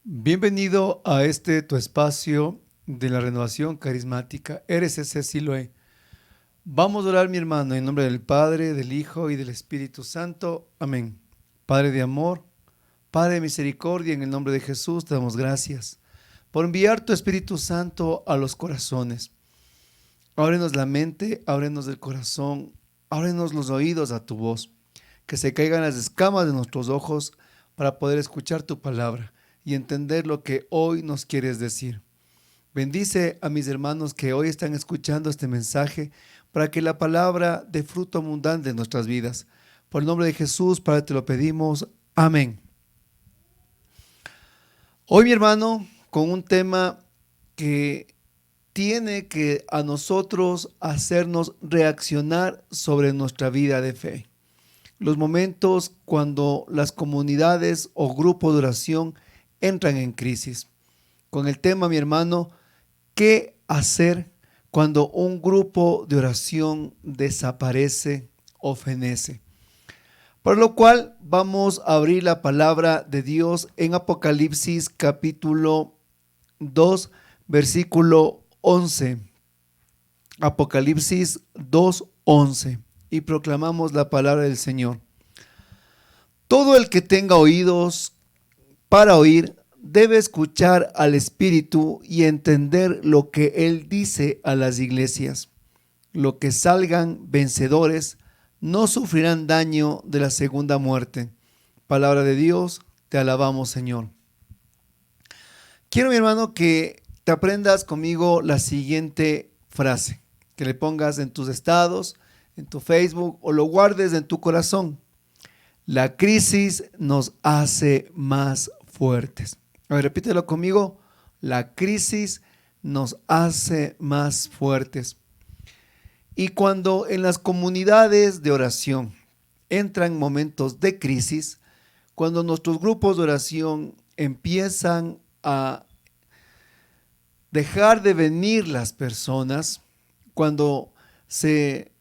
Bienvenido a tu espacio de la renovación carismática, RCC Siloé. Vamos a orar, mi hermano, en nombre del Padre, del Hijo y del Espíritu Santo. Amén. Padre de amor, Padre de misericordia, en el nombre de Jesús te damos gracias por enviar tu Espíritu Santo a los corazones. Ábrenos la mente, ábrenos el corazón, ábrenos los oídos a tu voz, que se caigan las escamas de nuestros ojos para poder escuchar tu palabra y entender lo que hoy nos quieres decir. Bendice a mis hermanos que hoy están escuchando este mensaje para que la palabra dé fruto abundante en nuestras vidas. Por el nombre de Jesús, Padre, te lo pedimos. Amén. Hoy, mi hermano, con un tema que tiene que a nosotros hacernos reaccionar sobre nuestra vida de fe. Los momentos cuando las comunidades o grupos de oración entran en crisis. Con el tema, mi hermano, ¿qué hacer cuando un grupo de oración desaparece o fenece? Por lo cual vamos a abrir la palabra de Dios en Apocalipsis capítulo 2, versículo 11. Apocalipsis 2:11. Y proclamamos la palabra del Señor. Todo el que tenga oídos para oír debe escuchar al Espíritu y entender lo que Él dice a las iglesias. Los que salgan vencedores no sufrirán daño de la segunda muerte. Palabra de Dios, te alabamos, Señor. Quiero, mi hermano, que te aprendas conmigo la siguiente frase, que le pongas en tus estados, en tu Facebook o lo guardes en tu corazón. La crisis nos hace más fuertes. A ver, repítelo conmigo. La crisis nos hace más fuertes. Y cuando en las comunidades de oración entran momentos de crisis, cuando nuestros grupos de oración empiezan a dejar de venir las personas, cuando se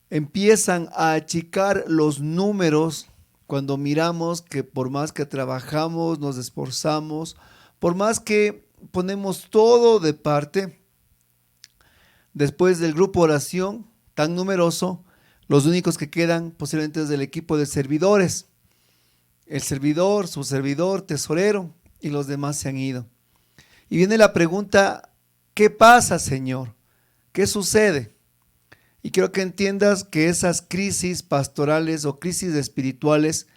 empiezan a achicar los números, cuando miramos que por más que trabajamos, nos esforzamos, por más que ponemos todo de parte, después del grupo de oración tan numeroso, los únicos que quedan posiblemente es del equipo de servidores. El servidor, su servidor, tesorero, y los demás se han ido. Y viene la pregunta, ¿qué pasa, Señor? ¿Qué sucede? Y quiero que entiendas que esas crisis pastorales o crisis espirituales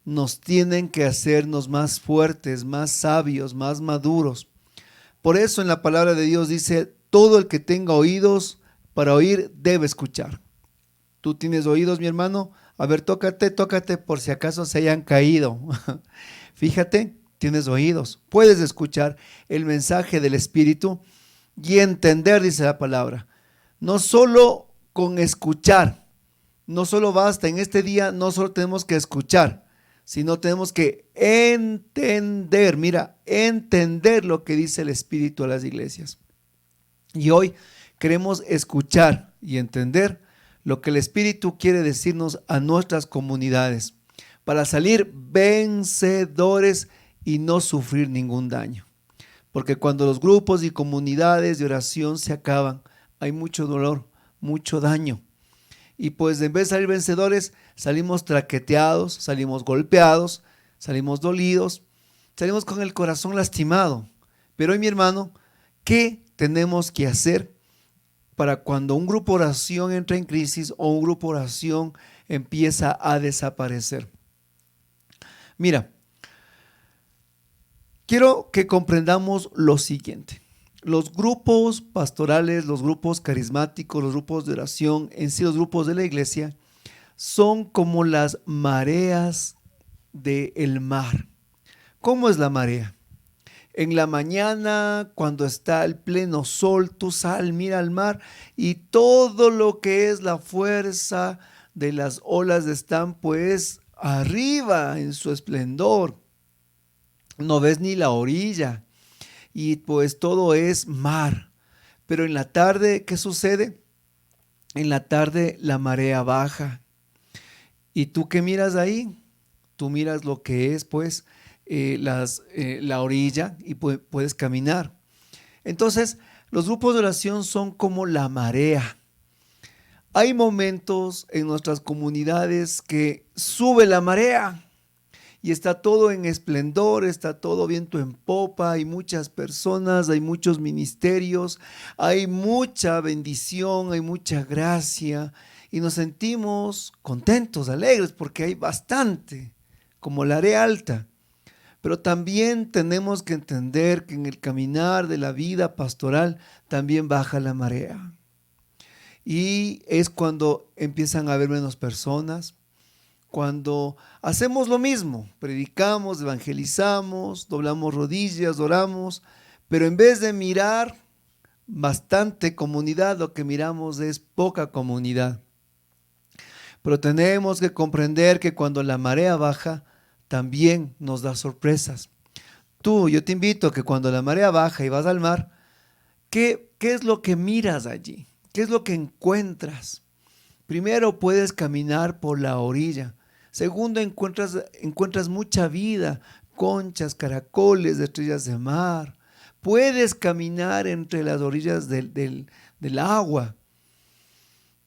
nos tienen que hacernos más fuertes, más sabios, más maduros. Por eso en la palabra de Dios dice, todo el que tenga oídos para oír debe escuchar. ¿Tú tienes oídos, mi hermano? A ver, tócate por si acaso se hayan caído. Fíjate, tienes oídos. Puedes escuchar el mensaje del Espíritu y entender, dice la palabra. No solo con escuchar, no solo basta en este día, no solo tenemos que escuchar, sino tenemos que entender, mira, entender lo que dice el Espíritu a las iglesias. Y hoy queremos escuchar y entender lo que el Espíritu quiere decirnos a nuestras comunidades para salir vencedores y no sufrir ningún daño. Porque cuando los grupos y comunidades de oración se acaban, hay mucho dolor, mucho daño. Y pues en vez de salir vencedores, salimos traqueteados, salimos golpeados, salimos dolidos, salimos con el corazón lastimado. Pero hoy, mi hermano, ¿qué tenemos que hacer para cuando un grupo de oración entra en crisis o un grupo de oración empieza a desaparecer? Mira, quiero que comprendamos lo siguiente. Los grupos pastorales, los grupos carismáticos, los grupos de oración, en sí los grupos de la iglesia, son como las mareas del mar. ¿Cómo es la marea? En la mañana, cuando está el pleno sol, tú sal, mira al mar y todo lo que es la fuerza de las olas están pues arriba en su esplendor. No ves ni la orilla y pues todo es mar. Pero en la tarde, ¿qué sucede? En la tarde la marea baja. ¿Y tú qué miras ahí? Tú miras lo que es pues la orilla y puedes caminar. Entonces, los grupos de oración son como la marea. Hay momentos en nuestras comunidades que sube la marea y está todo en esplendor, está todo viento en popa, hay muchas personas, hay muchos ministerios, hay mucha bendición, hay mucha gracia y nos sentimos contentos, alegres porque hay bastante, como la área alta. Pero también tenemos que entender que en el caminar de la vida pastoral también baja la marea. Y es cuando empiezan a haber menos personas, cuando hacemos lo mismo, predicamos, evangelizamos, doblamos rodillas, oramos, pero en vez de mirar bastante comunidad, lo que miramos es poca comunidad. Pero tenemos que comprender que cuando la marea baja, también nos da sorpresas. Yo te invito a que cuando la marea baja y vas al mar, ¿qué es lo que miras allí? ¿Qué es lo que encuentras? Primero, puedes caminar por la orilla. Segundo, encuentras mucha vida, conchas, caracoles, estrellas de mar. Puedes caminar entre las orillas del agua.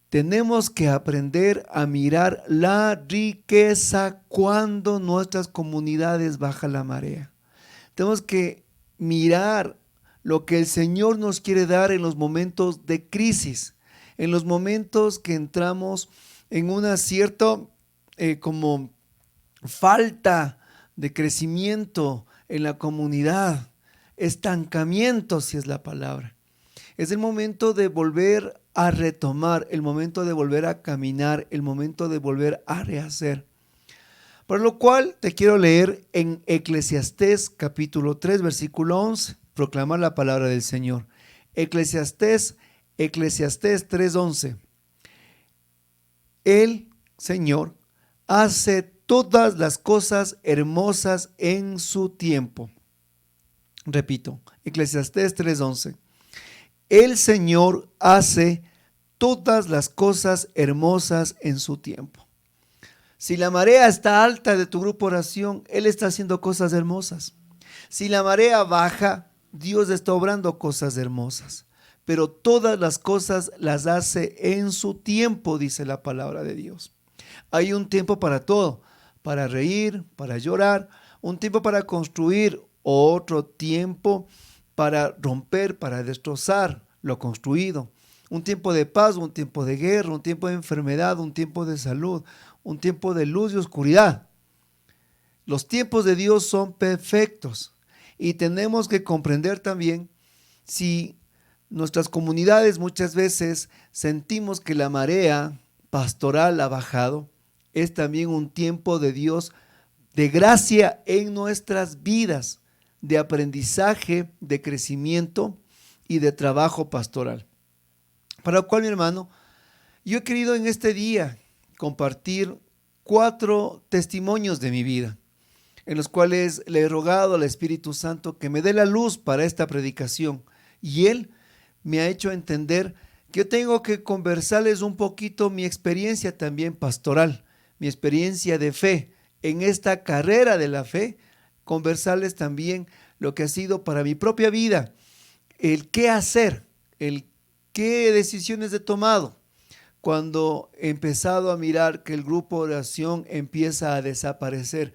Tenemos que aprender a mirar la riqueza cuando nuestras comunidades baja la marea. Tenemos que mirar lo que el Señor nos quiere dar en los momentos de crisis, en los momentos que entramos en una cierta como falta de crecimiento en la comunidad, estancamiento, si es la palabra. Es el momento de volver a retomar, el momento de volver a caminar, el momento de volver a rehacer. Por lo cual te quiero leer en Eclesiastés capítulo 3, versículo 11, proclamar la palabra del Señor. Eclesiastés 3:11. El Señor hace todas las cosas hermosas en su tiempo. Repito, Eclesiastés 3:11. El Señor hace todas las cosas hermosas en su tiempo. Si la marea está alta de tu grupo oración, Él está haciendo cosas hermosas. Si la marea baja, Dios está obrando cosas hermosas. Pero todas las cosas las hace en su tiempo, dice la palabra de Dios. Hay un tiempo para todo, para reír, para llorar, un tiempo para construir, otro tiempo para romper, para destrozar lo construido. Un tiempo de paz, un tiempo de guerra, un tiempo de enfermedad, un tiempo de salud, un tiempo de luz y oscuridad. Los tiempos de Dios son perfectos y tenemos que comprender también si nuestras comunidades muchas veces sentimos que la marea pastoral ha bajado, es también un tiempo de Dios de gracia en nuestras vidas, de aprendizaje, de crecimiento y de trabajo pastoral. Para lo cual, mi hermano, yo he querido en este día compartir 4 testimonios de mi vida, en los cuales le he rogado al Espíritu Santo que me dé la luz para esta predicación. Y Él me ha hecho entender que yo tengo que conversarles un poquito mi experiencia también pastoral, mi experiencia de fe en esta carrera de la fe, conversarles también lo que ha sido para mi propia vida, el qué hacer, el qué decisiones he tomado cuando he empezado a mirar que el grupo de oración empieza a desaparecer,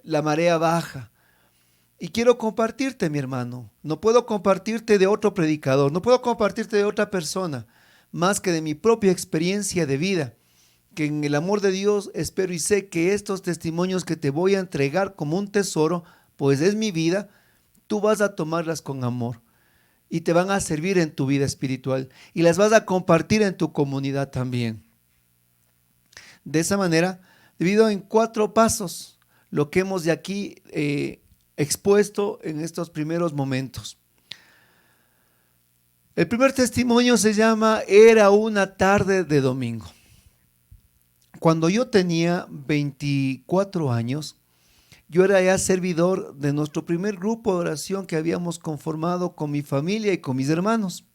la marea baja. Y quiero compartirte, mi hermano, no puedo compartirte de otro predicador, no puedo compartirte de otra persona, más que de mi propia experiencia de vida, que en el amor de Dios espero y sé que estos testimonios que te voy a entregar como un tesoro, pues es mi vida, tú vas a tomarlas con amor y te van a servir en tu vida espiritual y las vas a compartir en tu comunidad también. De esa manera, divido en 4 pasos lo que hemos de aquí expuesto en estos primeros momentos. El primer testimonio se llama Era una tarde de domingo. Cuando yo tenía 24 años, yo era ya servidor de nuestro primer grupo de oración que habíamos conformado con mi familia y con mis hermanos.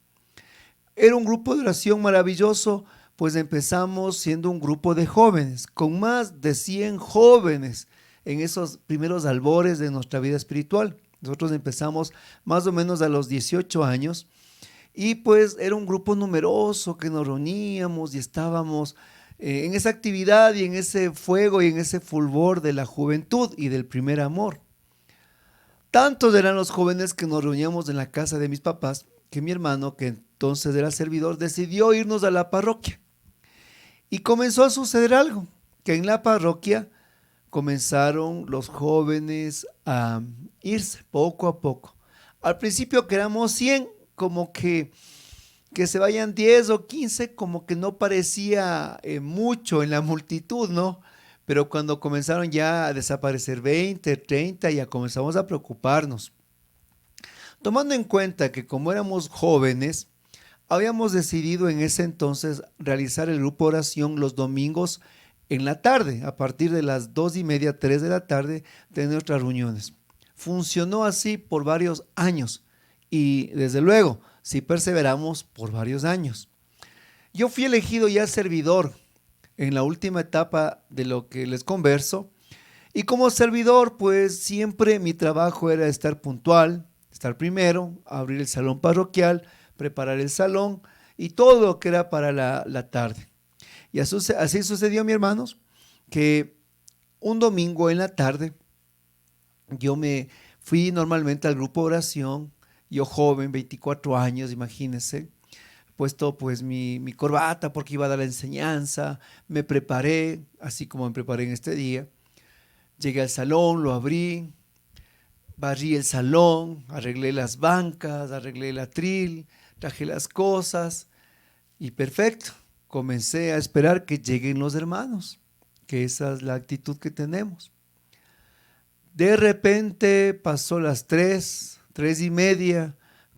Era un grupo de oración maravilloso, pues empezamos siendo un grupo de jóvenes, con más de 100 jóvenes en esos primeros albores de nuestra vida espiritual. Nosotros empezamos más o menos a los 18 años y pues era un grupo numeroso que nos reuníamos y estábamos en esa actividad y en ese fuego y en ese fulgor de la juventud y del primer amor. Tantos eran los jóvenes que nos reuníamos en la casa de mis papás que mi hermano, que entonces era servidor, decidió irnos a la parroquia. Y comenzó a suceder algo, que en la parroquia comenzaron los jóvenes a irse poco a poco. Al principio que éramos 100, como que se vayan 10 o 15, como que no parecía mucho en la multitud, ¿no? Pero cuando comenzaron ya a desaparecer 20, 30, ya comenzamos a preocuparnos. Tomando en cuenta que como éramos jóvenes, habíamos decidido en ese entonces realizar el grupo oración los domingos en la tarde, a partir de las 2:30, 3 de la tarde, tener nuestras reuniones. Funcionó así por varios años y desde luego, sí perseveramos por varios años. Yo fui elegido ya servidor en la última etapa de lo que les converso y como servidor pues siempre mi trabajo era estar puntual, estar primero, abrir el salón parroquial, preparar el salón y todo lo que era para la tarde. Y así sucedió, mis hermanos, que un domingo en la tarde yo me fui normalmente al grupo de oración, yo joven, 24 años, imagínense, puesto pues mi corbata porque iba a dar la enseñanza, me preparé, así como me preparé en este día, llegué al salón, lo abrí, barrí el salón, arreglé las bancas, arreglé el atril, traje las cosas y perfecto. Comencé a esperar que lleguen los hermanos, que esa es la actitud que tenemos. De repente pasó las 3, 3:30,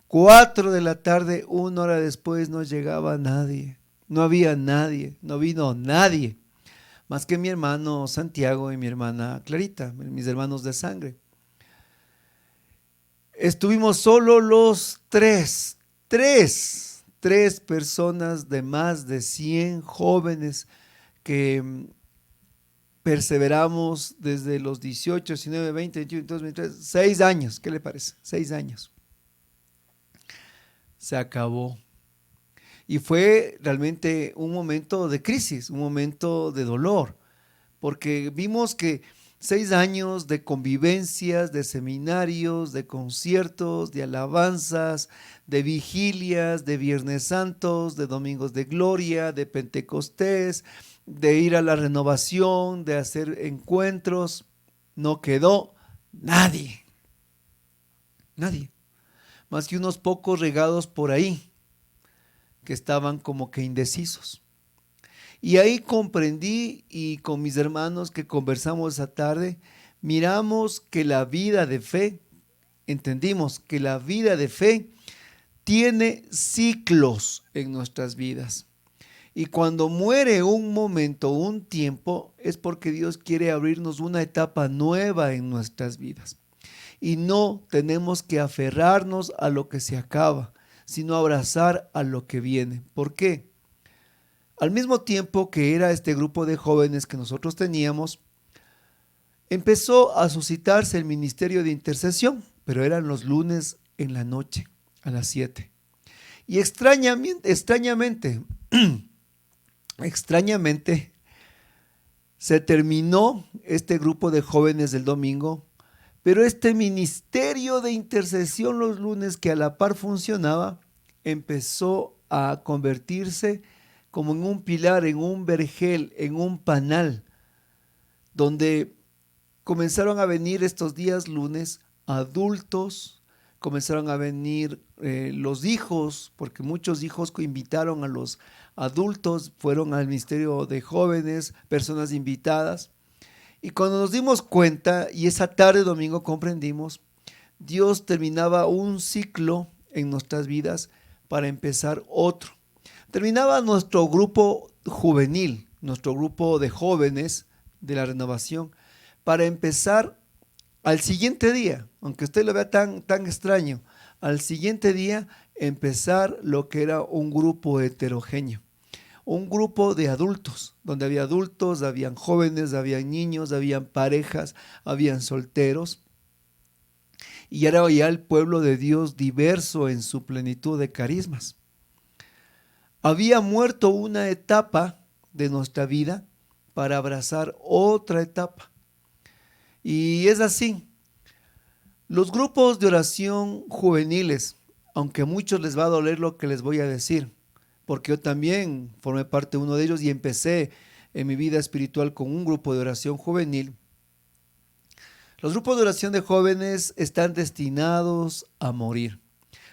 4 de la tarde, 1 hora después no llegaba nadie, no había nadie, no vino nadie, más que mi hermano Santiago y mi hermana Clarita, mis hermanos de sangre. Estuvimos solo los tres personas de más de 100 jóvenes que perseveramos desde los 18, 19, 20, 21, 22, 23, 6 años, ¿qué le parece? 6 años. Se acabó. Y fue realmente un momento de crisis, un momento de dolor, porque vimos que 6 años de convivencias, de seminarios, de conciertos, de alabanzas, de vigilias, de Viernes Santos, de Domingos de Gloria, de Pentecostés, de ir a la renovación, de hacer encuentros, no quedó nadie, más que unos pocos regados por ahí que estaban como que indecisos. Y ahí comprendí y con mis hermanos que conversamos esa tarde, miramos que la vida de fe, entendimos que la vida de fe tiene ciclos en nuestras vidas. Y cuando muere un momento, un tiempo, es porque Dios quiere abrirnos una etapa nueva en nuestras vidas. Y no tenemos que aferrarnos a lo que se acaba, sino abrazar a lo que viene. ¿Por qué? Al mismo tiempo que era este grupo de jóvenes que nosotros teníamos, empezó a suscitarse el ministerio de intercesión, pero eran los lunes en la noche, a las 7. Y extrañamente, se terminó este grupo de jóvenes del domingo, pero este ministerio de intercesión los lunes que a la par funcionaba, empezó a convertirse como en un pilar, en un vergel, en un panal, donde comenzaron a venir estos días lunes adultos, comenzaron a venir los hijos, porque muchos hijos que invitaron a los adultos, fueron al ministerio de jóvenes, personas invitadas. Y cuando nos dimos cuenta, y esa tarde domingo comprendimos, Dios terminaba un ciclo en nuestras vidas para empezar otro. Terminaba nuestro grupo juvenil, nuestro grupo de jóvenes de la renovación, para empezar al siguiente día, aunque usted lo vea tan extraño, al siguiente día empezar lo que era un grupo heterogéneo. un grupo de adultos, donde había adultos, habían jóvenes, habían niños, habían parejas, habían solteros. Y era ya el pueblo de Dios diverso en su plenitud de carismas. Había muerto una etapa de nuestra vida para abrazar otra etapa. Y es así. Los grupos de oración juveniles, aunque a muchos les va a doler lo que les voy a decir, porque yo también formé parte de uno de ellos y empecé en mi vida espiritual con un grupo de oración juvenil. Los grupos de oración de jóvenes están destinados a morir.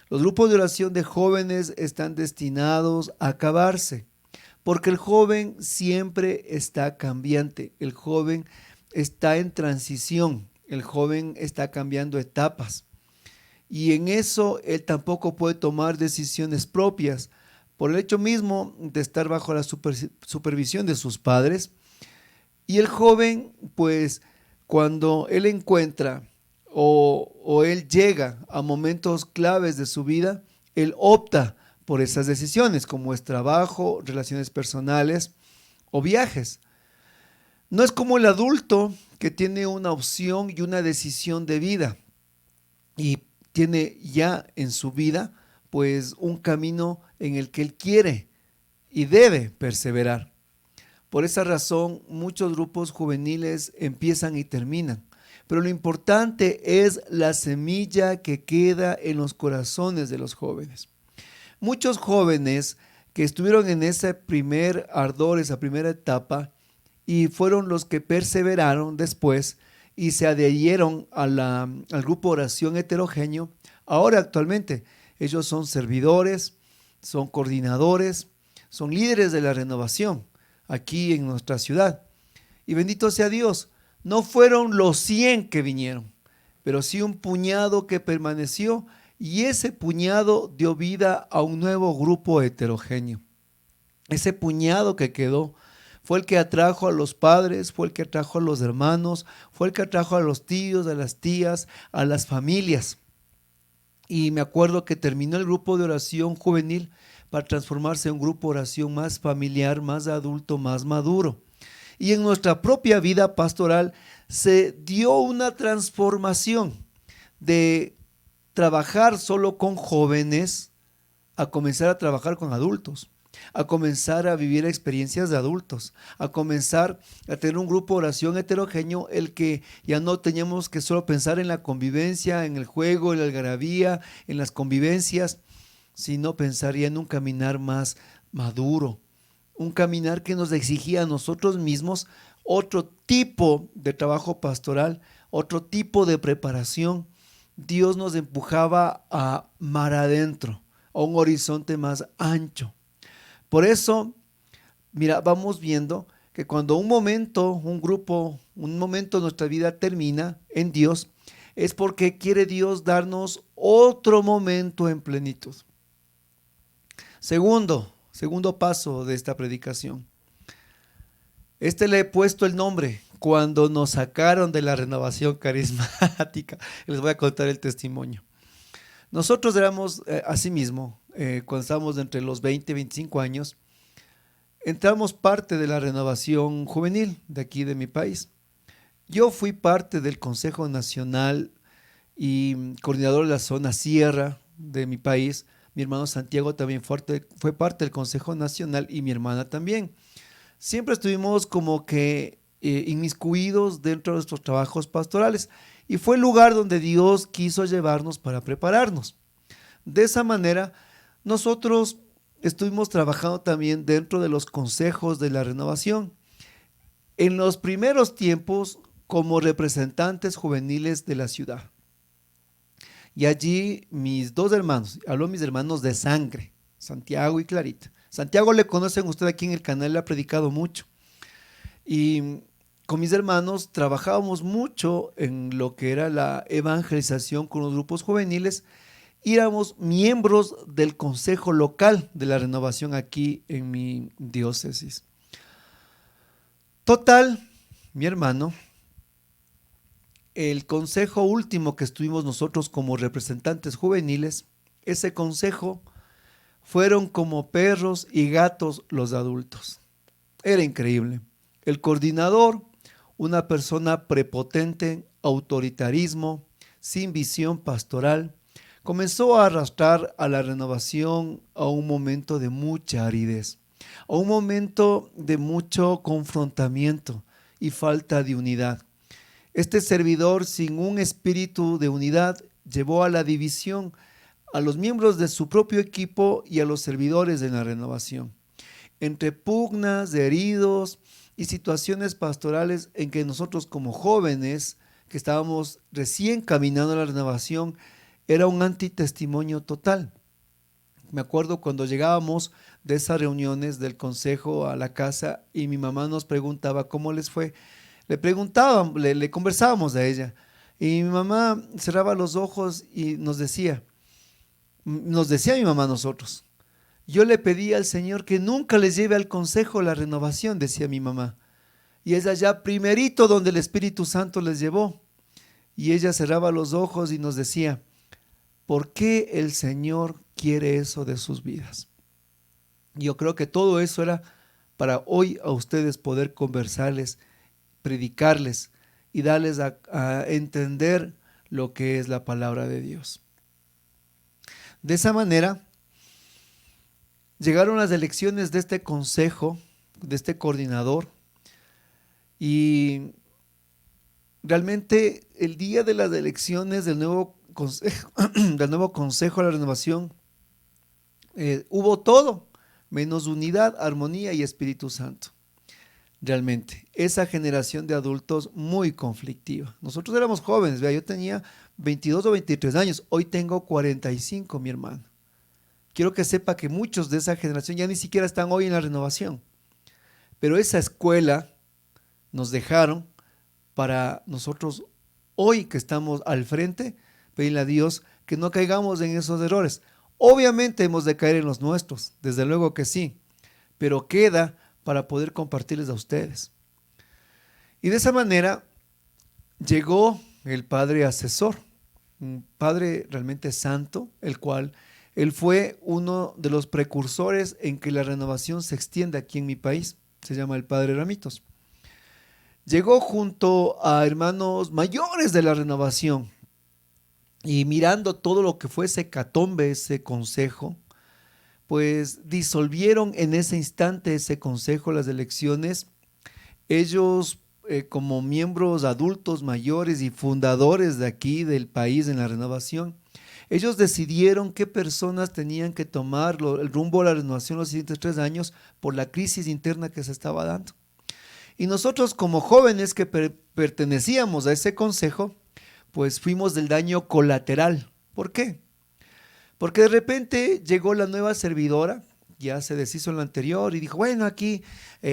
Los grupos de oración de jóvenes están destinados a acabarse, porque el joven siempre está cambiante, el joven está en transición, el joven está cambiando etapas. Y en eso él tampoco puede tomar decisiones propias, por el hecho mismo de estar bajo la supervisión de sus padres. Y el joven, pues, cuando él encuentra o él llega a momentos claves de su vida, él opta por esas decisiones, como es trabajo, relaciones personales o viajes. No es como el adulto que tiene una opción y una decisión de vida y tiene ya en su vida pues un camino en el que él quiere y debe perseverar. Por esa razón, muchos grupos juveniles empiezan y terminan. Pero lo importante es la semilla que queda en los corazones de los jóvenes. Muchos jóvenes que estuvieron en ese primer ardor, esa primera etapa, y fueron los que perseveraron después y se adherieron al grupo oración heterogéneo, ahora actualmente ellos son servidores, son coordinadores, son líderes de la renovación aquí en nuestra ciudad. Y bendito sea Dios, no fueron los 100 que vinieron, pero sí un puñado que permaneció y ese puñado dio vida a un nuevo grupo heterogéneo. Ese puñado que quedó fue el que atrajo a los padres, fue el que atrajo a los hermanos, fue el que atrajo a los tíos, a las tías, a las familias. Y me acuerdo que terminó el grupo de oración juvenil para transformarse en un grupo de oración más familiar, más adulto, más maduro. Y en nuestra propia vida pastoral se dio una transformación de trabajar solo con jóvenes a comenzar a trabajar con adultos, a comenzar a vivir experiencias de adultos, a comenzar a tener un grupo de oración heterogéneo, el que ya no teníamos que solo pensar en la convivencia, en el juego, en la algarabía, en las convivencias, sino pensar ya en un caminar más maduro, un caminar que nos exigía a nosotros mismos otro tipo de trabajo pastoral, otro tipo de preparación. Dios nos empujaba a mar adentro, a un horizonte más ancho. Por eso, mira, vamos viendo que cuando un momento, un grupo, un momento de nuestra vida termina en Dios, es porque quiere Dios darnos otro momento en plenitud. Segundo paso de esta predicación. Le he puesto el nombre cuando nos sacaron de la renovación carismática. Les voy a contar el testimonio. Nosotros éramos asimismo, cuando estábamos entre los 20 y 25 años, entramos parte de la renovación juvenil de aquí de mi país. Yo fui parte del Consejo Nacional y coordinador de la zona sierra de mi país. Mi hermano Santiago también fue parte del Consejo Nacional y mi hermana también. Siempre estuvimos como que inmiscuidos dentro de nuestros trabajos pastorales y fue el lugar donde Dios quiso llevarnos para prepararnos. De esa manera, nosotros estuvimos trabajando también dentro de los consejos de la renovación. En los primeros tiempos, como representantes juveniles de la ciudad. Y allí mis dos hermanos, hablo de mis hermanos de sangre, Santiago y Clarita. Santiago le conocen ustedes aquí en el canal, le ha predicado mucho. Y con mis hermanos trabajábamos mucho en lo que era la evangelización con los grupos juveniles. Éramos miembros del consejo local de la renovación aquí en mi diócesis. Total, mi hermano, el consejo último que estuvimos nosotros como representantes juveniles, ese consejo fueron como perros y gatos los adultos. Era increíble. El coordinador, una persona prepotente, autoritarismo, sin visión pastoral, comenzó a arrastrar a la renovación a un momento de mucha aridez, a un momento de mucho confrontamiento y falta de unidad. Este servidor, sin un espíritu de unidad, llevó a la división a los miembros de su propio equipo y a los servidores de la renovación, entre pugnas, heridos y situaciones pastorales en que nosotros como jóvenes que estábamos recién caminando a la renovación, era un antitestimonio total. Me acuerdo cuando llegábamos de esas reuniones del consejo a la casa y mi mamá nos preguntaba cómo les fue. Le preguntábamos, le conversábamos a ella y mi mamá cerraba los ojos y nos decía mi mamá a nosotros, yo le pedí al Señor que nunca les lleve al consejo la renovación, decía mi mamá. Y es allá primerito donde el Espíritu Santo les llevó. Y ella cerraba los ojos y nos decía, ¿por qué el Señor quiere eso de sus vidas? Yo creo que todo eso era para hoy a ustedes poder conversarles, predicarles y darles a entender lo que es la palabra de Dios. De esa manera, llegaron las elecciones de este consejo, de este coordinador, y realmente el día de las elecciones del nuevo consejo de la renovación, hubo todo, menos unidad, armonía y Espíritu Santo. Realmente, esa generación de adultos muy conflictiva. Nosotros éramos jóvenes, vea, yo tenía 22 o 23 años, hoy tengo 45, mi hermano. Quiero que sepa que muchos de esa generación ya ni siquiera están hoy en la renovación. Pero esa escuela nos dejaron para nosotros hoy que estamos al frente, pedirle a Dios que no caigamos en esos errores. Obviamente hemos de caer en los nuestros, desde luego que sí, pero queda para poder compartirles a ustedes. Y de esa manera llegó el padre asesor, un padre realmente santo, el cual él fue uno de los precursores en que la renovación se extiende aquí en mi país. Se llama el padre Ramitos. Llegó junto a hermanos mayores de la renovación y mirando todo lo que fue ese hecatombe, ese consejo, pues disolvieron en ese instante ese consejo, las elecciones. Ellos como miembros adultos mayores y fundadores de aquí del país en la renovación, ellos decidieron qué personas tenían que tomar el rumbo a la renovación los siguientes 3 años por la crisis interna que se estaba dando. Y nosotros como jóvenes que pertenecíamos a ese consejo, pues fuimos del daño colateral. ¿Por qué? Porque de repente llegó la nueva servidora, ya se deshizo en la anterior y dijo, bueno, aquí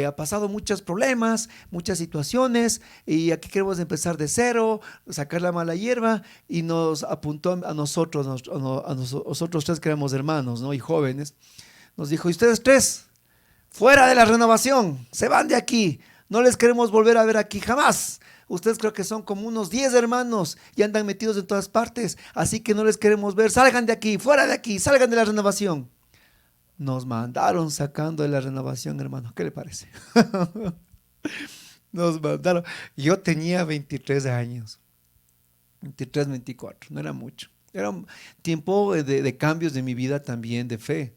ha pasado muchos problemas, muchas situaciones y aquí queremos empezar de cero, sacar la mala hierba y nos apuntó a nosotros, a nosotros 3 que éramos hermanos, ¿no? Y jóvenes, nos dijo, y ustedes 3, fuera de la renovación, se van de aquí, no les queremos volver a ver aquí jamás. Ustedes creo que son como unos 10 hermanos y andan metidos en todas partes, así que no les queremos ver, salgan de aquí, fuera de aquí, salgan de la renovación. Nos mandaron sacando de la renovación, hermano, ¿qué le parece? Nos mandaron, yo tenía 23 años, 23, 24, no era mucho. Era un tiempo de cambios de mi vida también, de fe.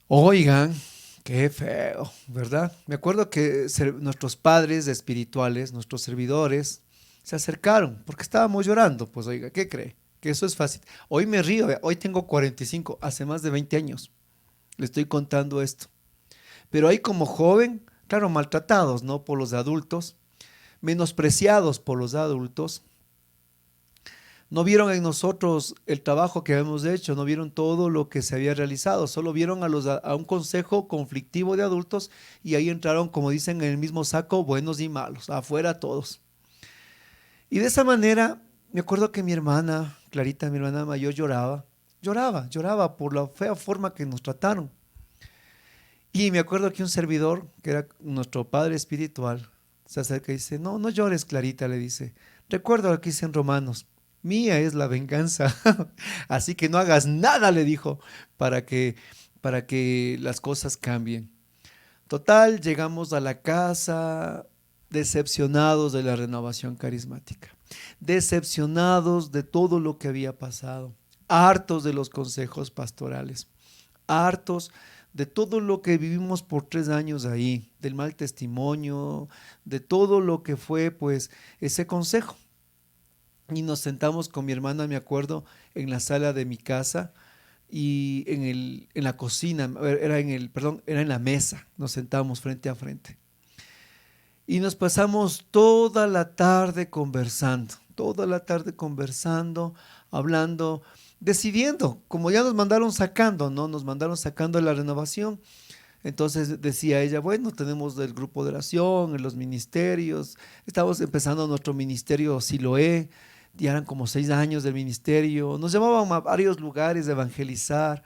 Oigan, qué feo, ¿verdad? Me acuerdo que nuestros padres espirituales, nuestros servidores, se acercaron porque estábamos llorando. Pues oiga, ¿qué cree? Que eso es fácil. Hoy me río, hoy tengo 45, hace más de 20 años. Le estoy contando esto. Pero ahí como joven, claro, maltratados, ¿no? Por los adultos, menospreciados por los adultos. No vieron en nosotros el trabajo que habíamos hecho, no vieron todo lo que se había realizado, solo vieron a un consejo conflictivo de adultos y ahí entraron, como dicen, en el mismo saco, buenos y malos, afuera todos. Y de esa manera, me acuerdo que mi hermana, Clarita, mi hermana mayor, lloraba por la fea forma que nos trataron. Y me acuerdo que un servidor, que era nuestro padre espiritual, se acerca y dice, no, no llores, Clarita, le dice, recuerda lo que dice en Romanos. mía es la venganza. Así que no hagas nada, le dijo, para que, para que las cosas cambien. Total, llegamos a la casa decepcionados de la renovación carismática, decepcionados de todo lo que había pasado, hartos de los consejos pastorales, hartos de todo lo que vivimos por 3 años ahí, del mal testimonio, de todo lo que fue pues ese consejo. Y nos sentamos con mi hermana, me acuerdo, en la sala de mi casa y en la cocina, era en la mesa, nos sentamos frente a frente. Y nos pasamos toda la tarde conversando, hablando, decidiendo, como ya nos mandaron sacando, ¿no? Nos mandaron sacando de la renovación. Entonces decía ella, bueno, tenemos el grupo de oración, en los ministerios, estamos empezando nuestro ministerio Siloé, ya eran como 6 años del ministerio, nos llamaban a varios lugares de evangelizar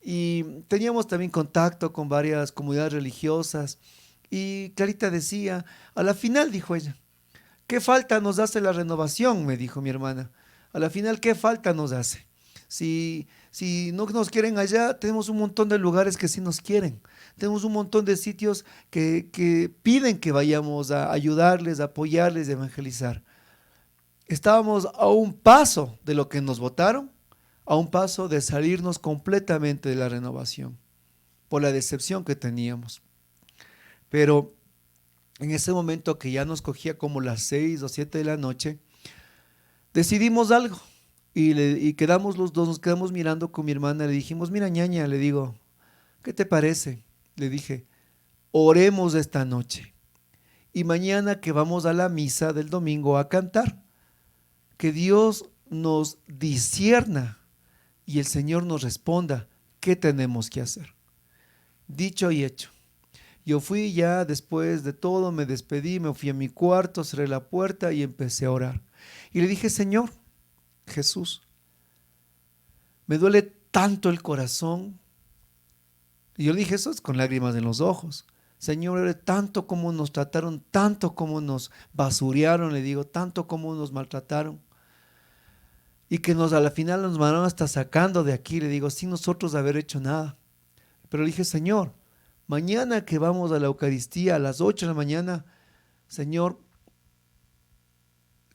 y teníamos también contacto con varias comunidades religiosas y Clarita decía, a la final, dijo ella, ¿qué falta nos hace la renovación? Me dijo mi hermana, a la final, ¿qué falta nos hace? Si no nos quieren allá, tenemos un montón de lugares que sí nos quieren. Tenemos un montón de sitios que piden que vayamos a ayudarles, a apoyarles, a evangelizar. Estábamos a un paso de lo que nos votaron, a un paso de salirnos completamente de la renovación, por la decepción que teníamos. Pero en ese momento que ya nos cogía como las 6 o 7 de la noche, decidimos algo y quedamos los dos, nos quedamos mirando con mi hermana, le dijimos, mira ñaña, le digo, ¿qué te parece? Le dije, oremos esta noche y mañana que vamos a la misa del domingo a cantar, que Dios nos discierna y el Señor nos responda qué tenemos que hacer. Dicho y hecho. Yo fui ya después de todo, me despedí, me fui a mi cuarto, cerré la puerta y empecé a orar. Y le dije, Señor Jesús, me duele tanto el corazón. Y yo le dije eso con lágrimas en los ojos. Señor, tanto como nos trataron, tanto como nos basurearon, le digo, tanto como nos maltrataron. Y que a la final nos mandaron hasta sacando de aquí, le digo, sin nosotros haber hecho nada. Pero le dije, Señor, mañana que vamos a la Eucaristía a las 8 de la mañana, Señor,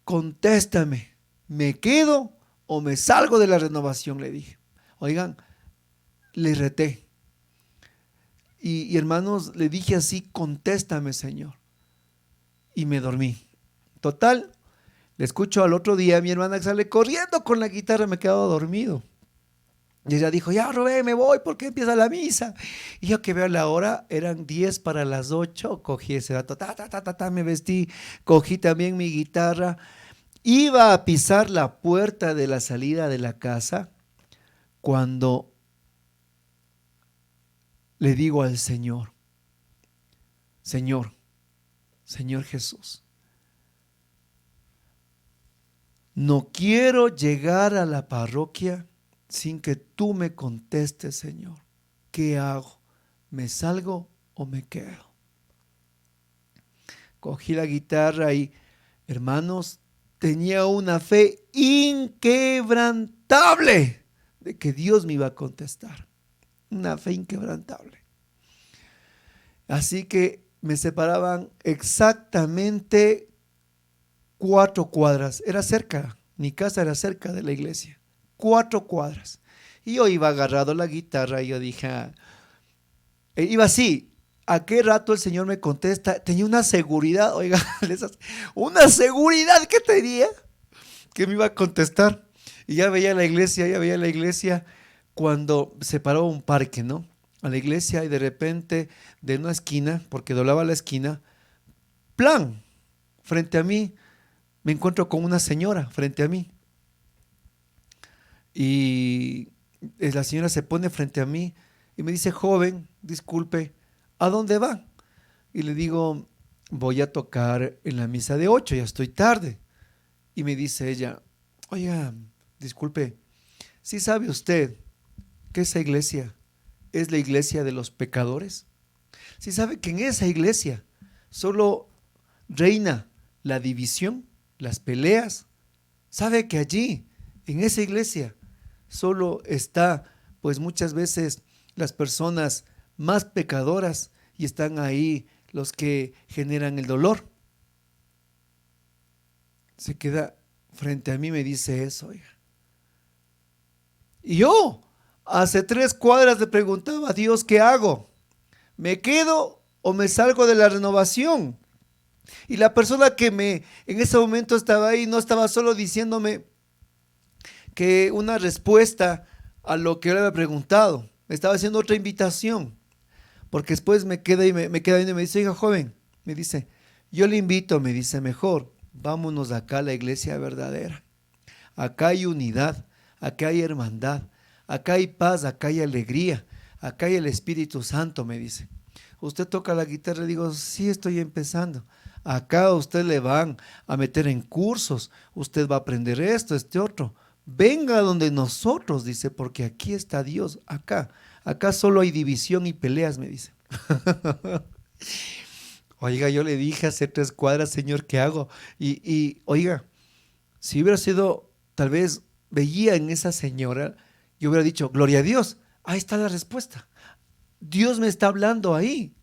contéstame, ¿me quedo o me salgo de la renovación? Le dije. Oigan, le reté. Y hermanos, le dije así, contéstame, Señor. Y me dormí. Total, le escucho al otro día a mi hermana que sale corriendo con la guitarra, me he quedado dormido. Y ella dijo, ya Rubén, me voy porque empieza la misa. Y yo que veo la hora, eran 10 para las 8, cogí ese dato, me vestí, cogí también mi guitarra, iba a pisar la puerta de la salida de la casa cuando le digo al Señor, Señor, Señor Jesús, no quiero llegar a la parroquia sin que tú me contestes, Señor. ¿Qué hago? ¿Me salgo o me quedo? Cogí la guitarra y, hermanos, tenía una fe inquebrantable de que Dios me iba a contestar. Una fe inquebrantable. Así que me separaban exactamente 4 cuadras. Era cerca, mi casa era cerca de la iglesia. 4 cuadras. Y yo iba agarrado la guitarra y yo dije, iba así, ¿a qué rato el Señor me contesta? Tenía una seguridad, oiga, una seguridad que tenía que me iba a contestar. Y ya veía la iglesia cuando se paró un parque, ¿no? A la iglesia y de repente de una esquina, porque doblaba la esquina, plan, frente a mí, me encuentro con una señora frente a mí. Y la señora se pone frente a mí y me dice, joven, disculpe, ¿a dónde va? Y le digo, voy a tocar en la misa de 8, ya estoy tarde. Y me dice ella, oiga, disculpe, ¿sí sabe usted que esa iglesia es la iglesia de los pecadores? ¿Sí sabe que en esa iglesia solo reina la división, las peleas, sabe que allí, en esa iglesia, solo está, pues muchas veces, las personas más pecadoras y están ahí los que generan el dolor. Se queda frente a mí y me dice eso, oiga. Y yo, hace 3 cuadras le preguntaba a Dios, ¿qué hago? ¿Me quedo o me salgo de la renovación? Y la persona que en ese momento estaba ahí no estaba solo diciéndome que una respuesta a lo que yo le había preguntado, me estaba haciendo otra invitación, porque después me queda viendo y me dice, oiga joven, me dice, yo le invito, me dice, mejor, vámonos acá a la iglesia verdadera. Acá hay unidad, acá hay hermandad, acá hay paz, acá hay alegría, acá hay el Espíritu Santo, me dice. Usted toca la guitarra, le digo, sí, estoy empezando. Acá usted le van a meter en cursos, usted va a aprender esto, este otro. Venga donde nosotros, dice, porque aquí está Dios, acá solo hay división y peleas, me dice. Oiga, yo le dije hace 3 cuadras, Señor, ¿qué hago? Oiga, si hubiera sido, tal vez veía en esa señora, yo hubiera dicho, gloria a Dios, ahí está la respuesta. Dios me está hablando ahí.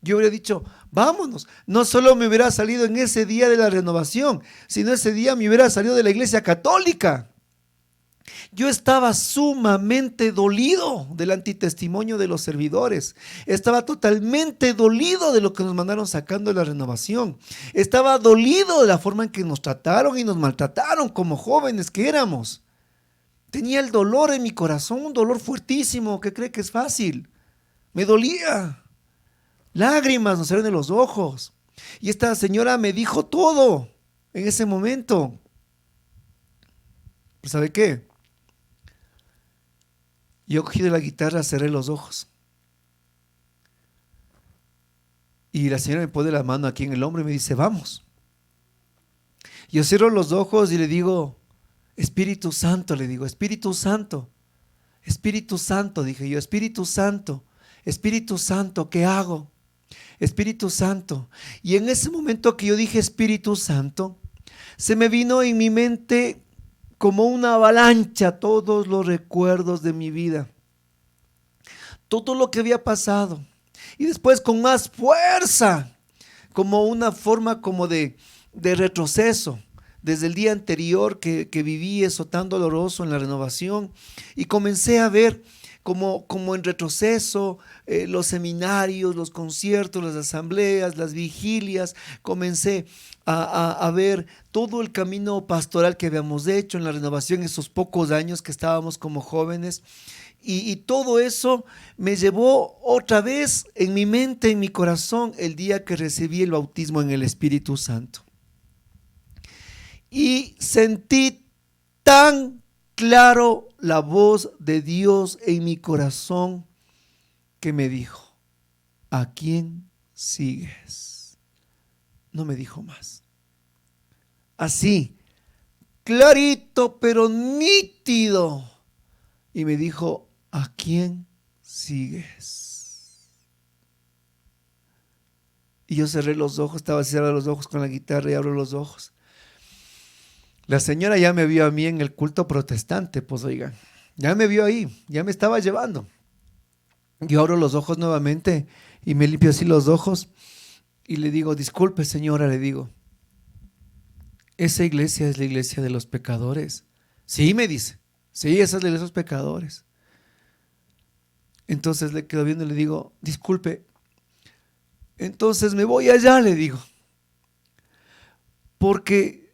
Yo hubiera dicho, vámonos. No solo me hubiera salido en ese día de la renovación, sino ese día me hubiera salido de la iglesia católica. Yo estaba sumamente dolido del antitestimonio de los servidores. Estaba totalmente dolido de lo que nos mandaron sacando de la renovación. Estaba dolido de la forma en que nos trataron y nos maltrataron como jóvenes que éramos. Tenía el dolor en mi corazón, un dolor fuertísimo que cree que es fácil. Me dolía. Lágrimas nos salieron de los ojos. Y esta señora me dijo todo en ese momento. ¿Pero sabe qué? Yo cogí de la guitarra, cerré los ojos. Y la señora me pone la mano aquí en el hombro y me dice, vamos. Yo cierro los ojos y le digo, Espíritu Santo, le digo, Espíritu Santo, dije yo, Espíritu Santo, ¿qué hago? Espíritu Santo. Y en ese momento que yo dije Espíritu Santo, se me vino en mi mente como una avalancha todos los recuerdos de mi vida, todo lo que había pasado. Y después con más fuerza, como una forma como de retroceso, desde el día anterior que viví eso tan doloroso en la renovación, y comencé a ver como en retroceso los seminarios, los conciertos, las asambleas, las vigilias. Comencé a ver todo el camino pastoral que habíamos hecho en la renovación, esos pocos años que estábamos como jóvenes. Y todo eso me llevó otra vez en mi mente, en mi corazón, el día que recibí el bautismo en el Espíritu Santo. Y sentí tan claro la voz de Dios en mi corazón que me dijo, ¿a quién sigues? No me dijo más. Así, clarito pero nítido. Y me dijo, ¿a quién sigues? Y yo cerré los ojos, estaba cerrando los ojos con la guitarra y abro los ojos. La señora ya me vio a mí en el culto protestante, pues oigan, ya me vio ahí, ya me estaba llevando. Yo abro los ojos nuevamente y me limpio así los ojos y le digo, disculpe señora, le digo, esa iglesia es la iglesia de los pecadores. Sí, me dice, sí, esa es la iglesia de los pecadores. Entonces le quedo viendo y le digo, disculpe, entonces me voy allá, le digo, porque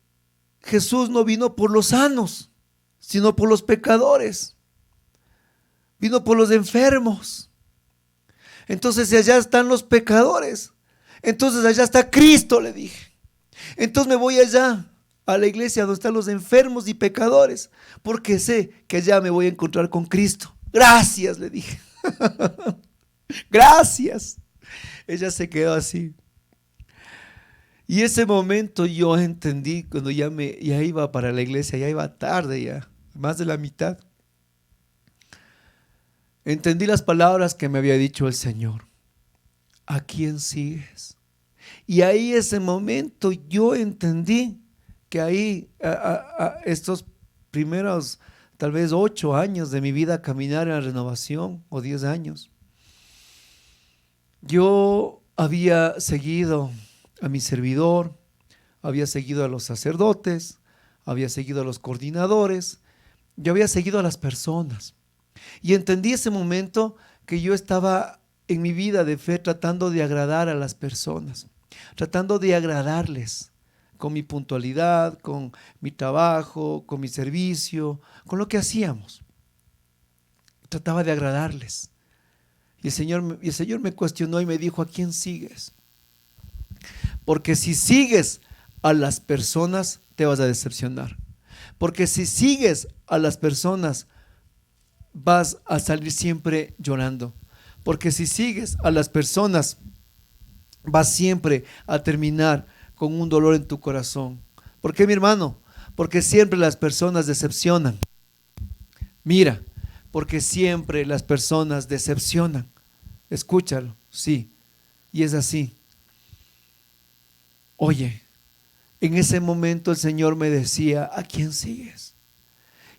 Jesús no vino por los sanos, sino por los pecadores. Vino por los enfermos. Entonces si allá están los pecadores, entonces allá está Cristo, le dije. Entonces me voy allá a la iglesia donde están los enfermos y pecadores, porque sé que allá me voy a encontrar con Cristo. Gracias, le dije. Gracias. Ella se quedó así. Y ese momento yo entendí, cuando ya iba para la iglesia, ya iba tarde, ya más de la mitad. Entendí las palabras que me había dicho el Señor. ¿A quién sigues? Y ahí ese momento yo entendí que ahí, estos primeros tal vez 8 años de mi vida caminar en la renovación, o 10 años, yo había seguido a mi servidor, había seguido a los sacerdotes, había seguido a los coordinadores, yo había seguido a las personas. Y entendí ese momento que yo estaba en mi vida de fe tratando de agradar a las personas, tratando de agradarles con mi puntualidad, con mi trabajo, con mi servicio, con lo que hacíamos. Trataba de agradarles. Y el Señor me cuestionó y me dijo: ¿a quién sigues? Porque si sigues a las personas, te vas a decepcionar. Porque si sigues a las personas, vas a salir siempre llorando. Porque si sigues a las personas, vas siempre a terminar con un dolor en tu corazón. ¿Por qué, mi hermano? Porque siempre las personas decepcionan. Mira, porque siempre las personas decepcionan. Escúchalo, sí, y es así. Oye, en ese momento el Señor me decía: ¿a quién sigues?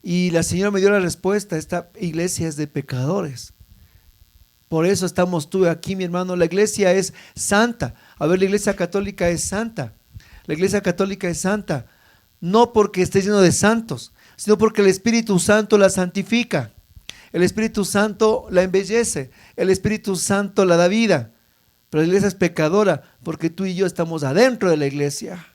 Y la señora me dio la respuesta: esta iglesia es de pecadores. Por eso estamos tú aquí, mi hermano. La iglesia es santa. A ver, la iglesia católica es santa. La iglesia católica es santa, no porque esté lleno de santos, sino porque el Espíritu Santo la santifica. El Espíritu Santo la embellece. El Espíritu Santo la da vida. Pero la iglesia es pecadora porque tú y yo estamos adentro de la iglesia.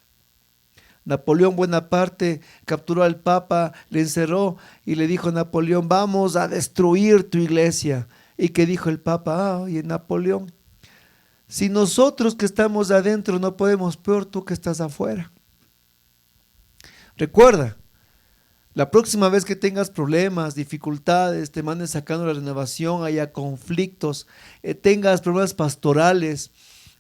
Napoleón Bonaparte capturó al Papa, le encerró y le dijo a Napoleón: vamos a destruir tu iglesia. ¿Y qué dijo el Papa? Oye, Napoleón, si nosotros que estamos adentro no podemos, peor tú que estás afuera. Recuerda, la próxima vez que tengas problemas, dificultades, te manden sacando la renovación, haya conflictos, tengas problemas pastorales,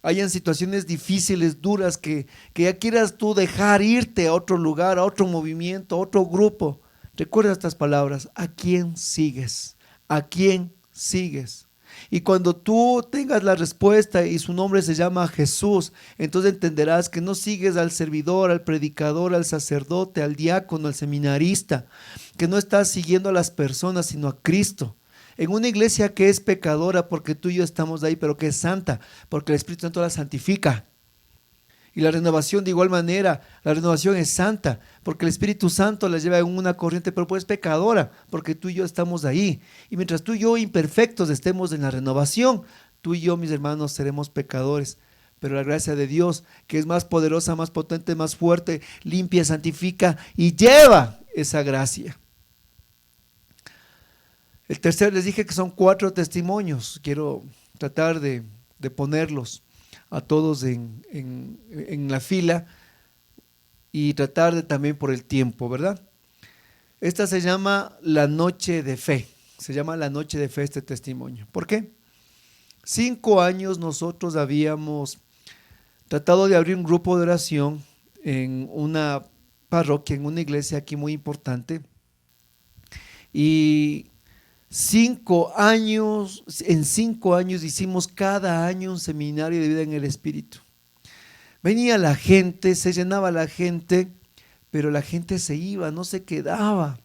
hayan situaciones difíciles, duras, que ya quieras tú dejar irte a otro lugar, a otro movimiento, a otro grupo, recuerda estas palabras: ¿a quién sigues? ¿A quién sigues? Y cuando tú tengas la respuesta y su nombre se llama Jesús, entonces entenderás que no sigues al servidor, al predicador, al sacerdote, al diácono, al seminarista, que no estás siguiendo a las personas, sino a Cristo. En una iglesia que es pecadora, porque tú y yo estamos ahí, pero que es santa, porque el Espíritu Santo la santifica. Y la renovación de igual manera, la renovación es santa, porque el Espíritu Santo la lleva en una corriente, pero pues pecadora, porque tú y yo estamos ahí. Y mientras tú y yo imperfectos estemos en la renovación, tú y yo, mis hermanos, seremos pecadores. Pero la gracia de Dios, que es más poderosa, más potente, más fuerte, limpia, santifica y lleva esa gracia. El tercer, les dije que son 4 testimonios. Quiero tratar de ponerlos a todos en la fila y tratar de también por el tiempo, ¿verdad? Esta se llama la noche de fe. Se llama la noche de fe este testimonio. ¿Por qué? 5 años nosotros habíamos tratado de abrir un grupo de oración en una parroquia, en una iglesia aquí muy importante. Y 5 años, en 5 años hicimos cada año un seminario de vida en el Espíritu. Venía la gente, se llenaba la gente, pero la gente se iba, no se quedaba.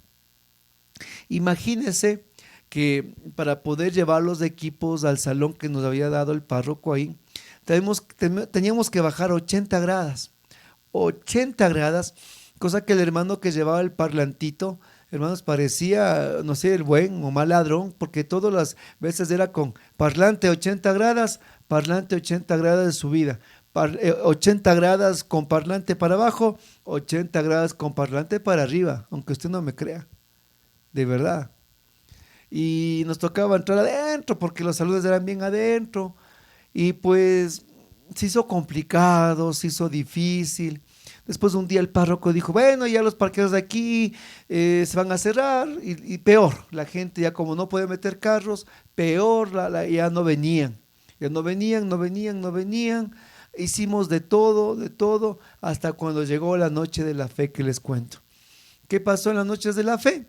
Imagínense que para poder llevar los equipos al salón que nos había dado el párroco ahí, teníamos que bajar 80 gradas. 80 gradas, cosa que el hermano que llevaba el parlantito, hermanos, parecía, no sé, el buen o mal ladrón, porque todas las veces era con parlante 80 gradas, parlante 80 gradas de subida, 80 gradas con parlante para abajo, 80 gradas con parlante para arriba, aunque usted no me crea, de verdad. Y nos tocaba entrar adentro, porque los saludos eran bien adentro, y pues se hizo complicado, se hizo difícil. Después un día el párroco dijo: bueno, ya los parqueos de aquí se van a cerrar, y peor, la gente ya como no puede meter carros, peor, ya no venían, no venían. Hicimos de todo, hasta cuando llegó la noche de la fe que les cuento. ¿Qué pasó en las noches de la fe?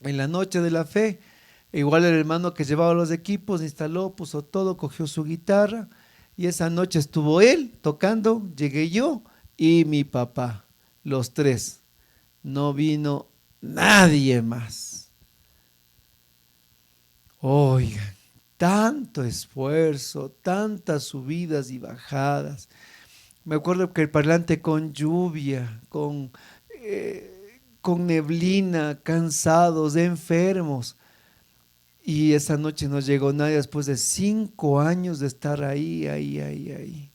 En la noche de la fe, igual el hermano que llevaba los equipos instaló, puso todo, cogió su guitarra, y esa noche estuvo él tocando, llegué yo y mi papá. los tres. No vino nadie más. Oigan, tanto esfuerzo, tantas subidas y bajadas. Me acuerdo que el parlante con lluvia, con neblina, cansados, enfermos. Y esa noche no llegó nadie después de 5 años de estar ahí.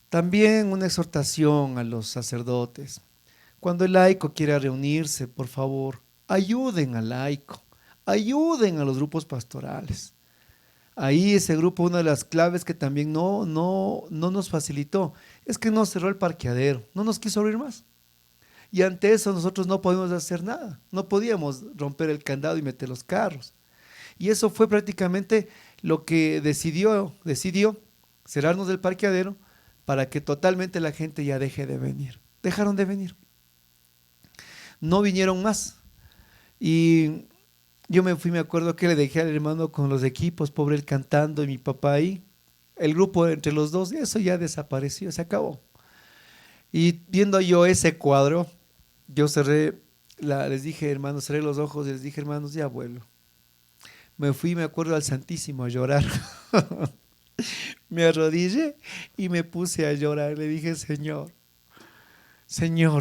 También una exhortación a los sacerdotes. Cuando el laico quiera reunirse, por favor, ayuden al laico, ayuden a los grupos pastorales. Ahí ese grupo, una de las claves que también no nos facilitó, es que no cerró el parqueadero, no nos quiso abrir más. Y ante eso nosotros no podemos hacer nada, no podíamos romper el candado y meter los carros. Y eso fue prácticamente lo que decidió cerrarnos del parqueadero para que totalmente la gente ya deje de venir. Dejaron de venir. No vinieron más. Y yo me fui, me acuerdo que le dejé al hermano con los equipos, pobre él cantando y mi papá ahí. El grupo entre los dos, eso ya desapareció, se acabó. Y viendo yo ese cuadro, yo les dije, hermanos, cerré los ojos y les dije, hermanos, ya vuelo. Me fui, me acuerdo, al Santísimo a llorar. Me arrodillé y me puse a llorar. Le dije, Señor,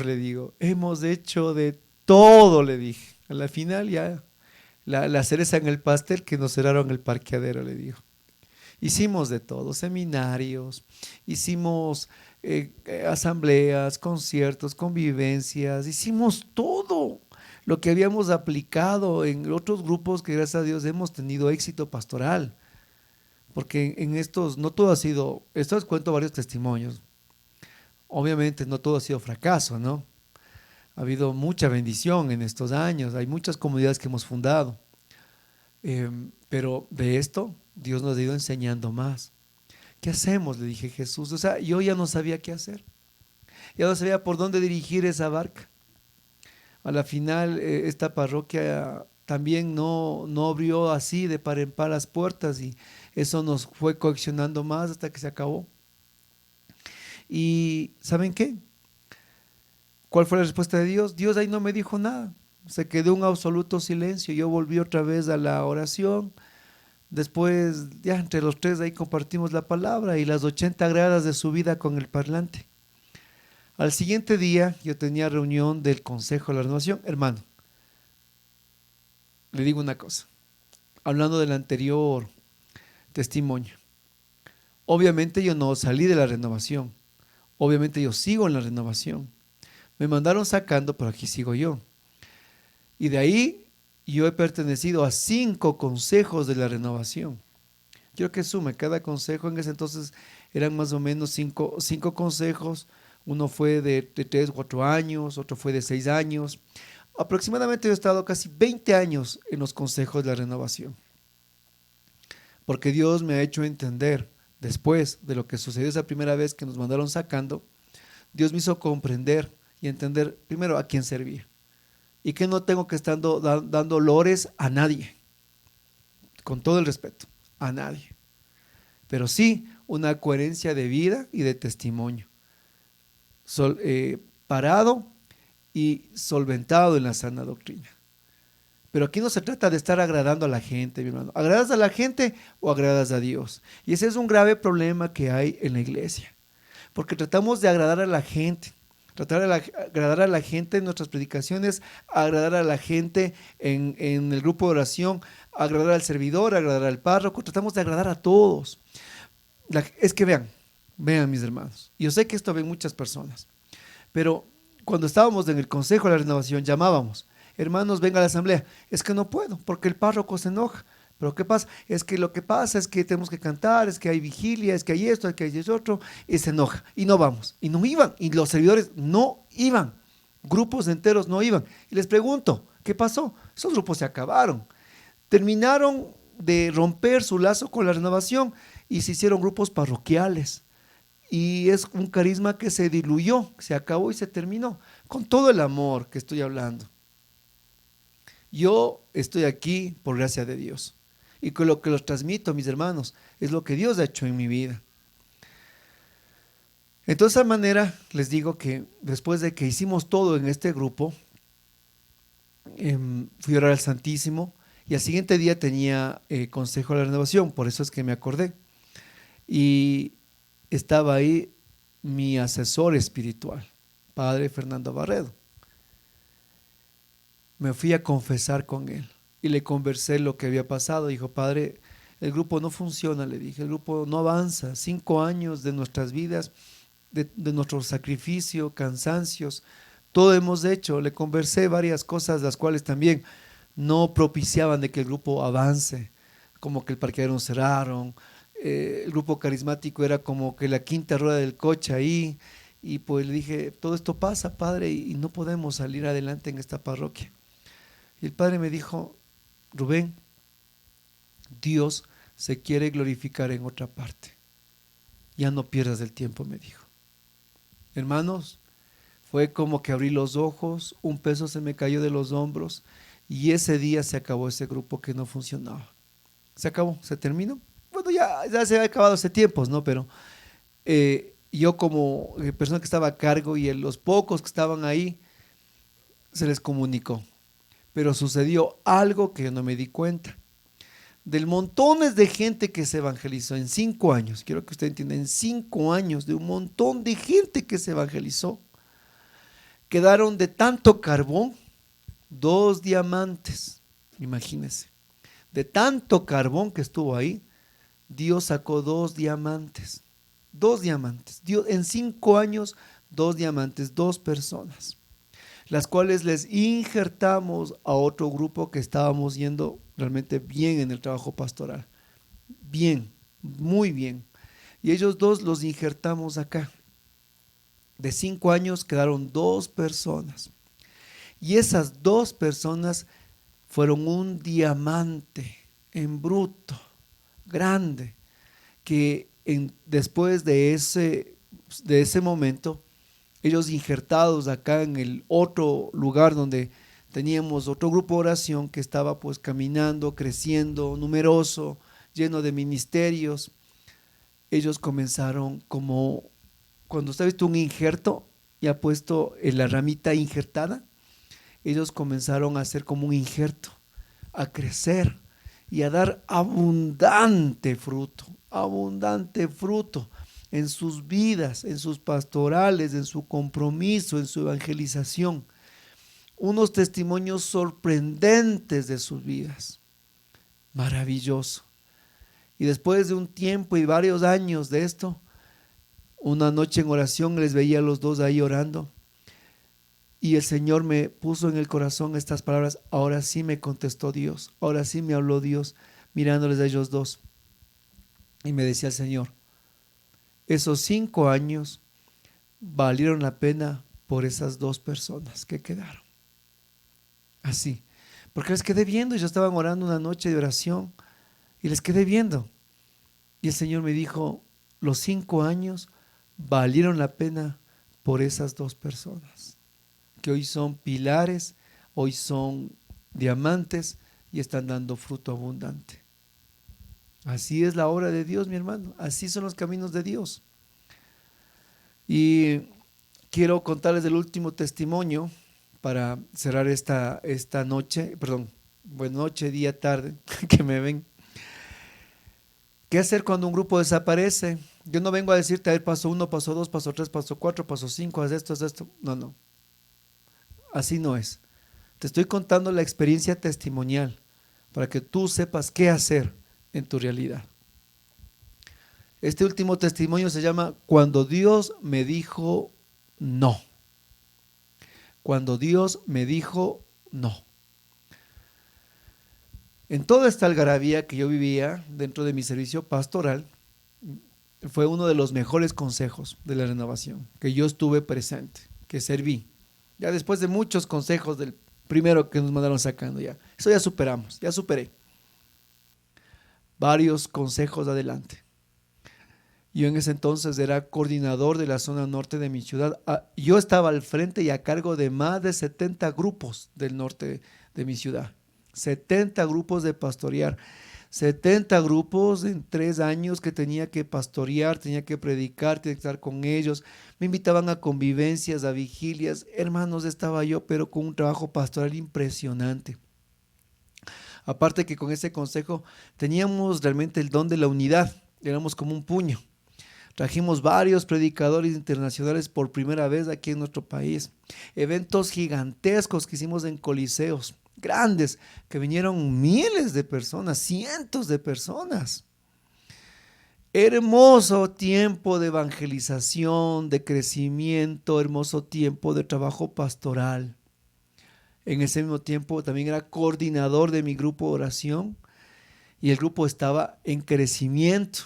le digo, hemos hecho de todo, le dije. A la final ya, la cereza en el pastel que nos cerraron el parqueadero, le digo. Hicimos de todo, seminarios, hicimos asambleas, conciertos, convivencias, hicimos todo lo que habíamos aplicado en otros grupos que gracias a Dios hemos tenido éxito pastoral. Porque en estos, no todo ha sido, esto les cuento varios testimonios. Obviamente no todo ha sido fracaso, ¿no? Ha habido mucha bendición en estos años, hay muchas comunidades que hemos fundado. Pero de esto Dios nos ha ido enseñando más. ¿Qué hacemos? Le dije, Jesús. O sea, yo ya no sabía qué hacer. Ya no sabía por dónde dirigir esa barca. A la final, esta parroquia también no abrió así de par en par las puertas y eso nos fue coaccionando más hasta que se acabó. ¿Y saben qué? ¿Cuál fue la respuesta de Dios? Dios ahí no me dijo nada. Se quedó un absoluto silencio. Yo volví otra vez a la oración. Después, ya entre los tres ahí compartimos la palabra y las 80 gradas de su vida con el parlante. Al siguiente día yo tenía reunión del Consejo de la Renovación. Hermano, le digo una cosa, hablando del anterior testimonio. Obviamente yo no salí de la renovación, obviamente yo sigo en la renovación. Me mandaron sacando, pero aquí sigo yo. Y de ahí yo he pertenecido a 5 consejos de la renovación. Quiero que sume, cada consejo en ese entonces eran más o menos 5 consejos. Uno fue de 3 o 4 años, otro fue de 6 años. Aproximadamente yo he estado casi 20 años en los consejos de la renovación. Porque Dios me ha hecho entender, después de lo que sucedió esa primera vez que nos mandaron sacando, Dios me hizo comprender y entender primero a quién servir. Y que no tengo que estar dando lores a nadie, con todo el respeto, a nadie. Pero sí una coherencia de vida y de testimonio. Parado y solventado en la sana doctrina. Pero aquí no se trata de estar agradando a la gente, mi hermano. ¿Agradas a la gente o agradas a Dios? Y ese es un grave problema que hay en la iglesia. Porque tratamos de agradar a la gente. Agradar a la gente en nuestras predicaciones, agradar a la gente en el grupo de oración, agradar al servidor, agradar al párroco. Tratamos de agradar a todos. Es que vean mis hermanos. Yo sé que esto ven muchas personas. Pero cuando estábamos en el Consejo de la Renovación, llamábamos, hermanos, venga a la asamblea. Es que no puedo, porque el párroco se enoja. Pero ¿qué pasa? Es que lo que pasa es que tenemos que cantar, es que hay vigilia, es que hay esto, es que hay eso otro, y se enoja. Y no vamos. Y no iban. Y los servidores no iban. Grupos enteros no iban. Y les pregunto, ¿qué pasó? Esos grupos se acabaron. Terminaron de romper su lazo con la renovación y se hicieron grupos parroquiales. Y es un carisma que se diluyó, se acabó y se terminó, con todo el amor que estoy hablando. Yo estoy aquí por gracia de Dios. Y con lo que los transmito, mis hermanos, es lo que Dios ha hecho en mi vida. Entonces, de esa manera, les digo que después de que hicimos todo en este grupo, fui a orar al Santísimo y al siguiente día tenía consejo de la renovación, por eso es que me acordé. Y estaba ahí mi asesor espiritual, Padre Fernando Barredo. Me fui a confesar con él y le conversé lo que había pasado. Dijo, Padre, el grupo no funciona, le dije, el grupo no avanza. 5 años de nuestras vidas, de nuestro sacrificio, cansancios, todo hemos hecho. Le conversé varias cosas, las cuales también no propiciaban de que el grupo avance, como que el parqueadero nos cerraron, el grupo carismático era como que la quinta rueda del coche ahí, y pues le dije, todo esto pasa, Padre, y no podemos salir adelante en esta parroquia. Y el Padre me dijo, Rubén, Dios se quiere glorificar en otra parte, ya no pierdas el tiempo, me dijo. Hermanos, fue como que abrí los ojos, un peso se me cayó de los hombros y ese día se acabó ese grupo que no funcionaba. Se acabó, se terminó. Bueno, ya se había acabado hace tiempos, ¿no? Pero yo como persona que estaba a cargo y los pocos que estaban ahí, se les comunicó. Pero sucedió algo que yo no me di cuenta. Del montones de gente que se evangelizó en 5 años, quiero que usted entienda, en 5 años de un montón de gente que se evangelizó, quedaron de tanto carbón 2 diamantes, imagínense. De tanto carbón que estuvo ahí, Dios sacó 2 diamantes. 2 diamantes. Dios, en 5 años, 2 diamantes, 2 personas, las cuales les injertamos a otro grupo que estábamos yendo realmente bien en el trabajo pastoral. Bien, muy bien. Y ellos 2 los injertamos acá. De 5 años quedaron 2 personas. Y esas 2 personas fueron un diamante en bruto, grande, que después de ese momento, ellos injertados acá en el otro lugar donde teníamos otro grupo de oración que estaba pues caminando, creciendo, numeroso, lleno de ministerios, ellos comenzaron como cuando usted ha visto un injerto y ha puesto la ramita injertada, ellos comenzaron a hacer como un injerto, a crecer y a dar abundante fruto en sus vidas, en sus pastorales, en su compromiso, en su evangelización. Unos testimonios sorprendentes de sus vidas. Maravilloso. Y después de un tiempo y varios años de esto, una noche en oración les veía a los 2 ahí orando. Y el Señor me puso en el corazón estas palabras. Ahora sí me contestó Dios. Ahora sí me habló Dios mirándoles a ellos 2. Y me decía el Señor, esos 5 años valieron la pena por esas 2 personas que quedaron. Así. Porque les quedé viendo. Yo estaba orando una noche de oración y les quedé viendo. Y el Señor me dijo, los 5 años valieron la pena por esas 2 personas, que hoy son pilares, hoy son diamantes y están dando fruto abundante. Así es la obra de Dios, mi hermano. Así son los caminos de Dios. Y quiero contarles el último testimonio para cerrar esta noche, buena noche, día, tarde, que me ven. ¿Qué hacer cuando un grupo desaparece? Yo no vengo a decirte, a ver, paso 1, paso 2, paso 3, paso 4, paso 5, haz esto, haz esto. No. Así no es. Te estoy contando la experiencia testimonial para que tú sepas qué hacer en tu realidad. Este último testimonio se llama Cuando Dios me dijo no. Cuando Dios me dijo no. En toda esta algarabía que yo vivía dentro de mi servicio pastoral, fue uno de los mejores consejos de la renovación, que yo estuve presente, que serví. Ya después de muchos consejos del primero que nos mandaron sacando, eso ya superamos, ya superé. Varios consejos adelante. Yo en ese entonces era coordinador de la zona norte de mi ciudad. Yo estaba al frente y a cargo de más de 70 grupos del norte de mi ciudad. 70 grupos de pastorear. 70 grupos en 3 años que tenía que pastorear, tenía que predicar, tenía que estar con ellos. Me invitaban a convivencias, a vigilias. Hermanos, estaba yo, pero con un trabajo pastoral impresionante. Aparte que con ese consejo teníamos realmente el don de la unidad. Éramos como un puño. Trajimos varios predicadores internacionales por primera vez aquí en nuestro país. Eventos gigantescos que hicimos en coliseos grandes, que vinieron miles de personas, cientos de personas. Hermoso tiempo de evangelización, de crecimiento, hermoso tiempo de trabajo pastoral. En ese mismo tiempo también era coordinador de mi grupo de oración y el grupo estaba en crecimiento.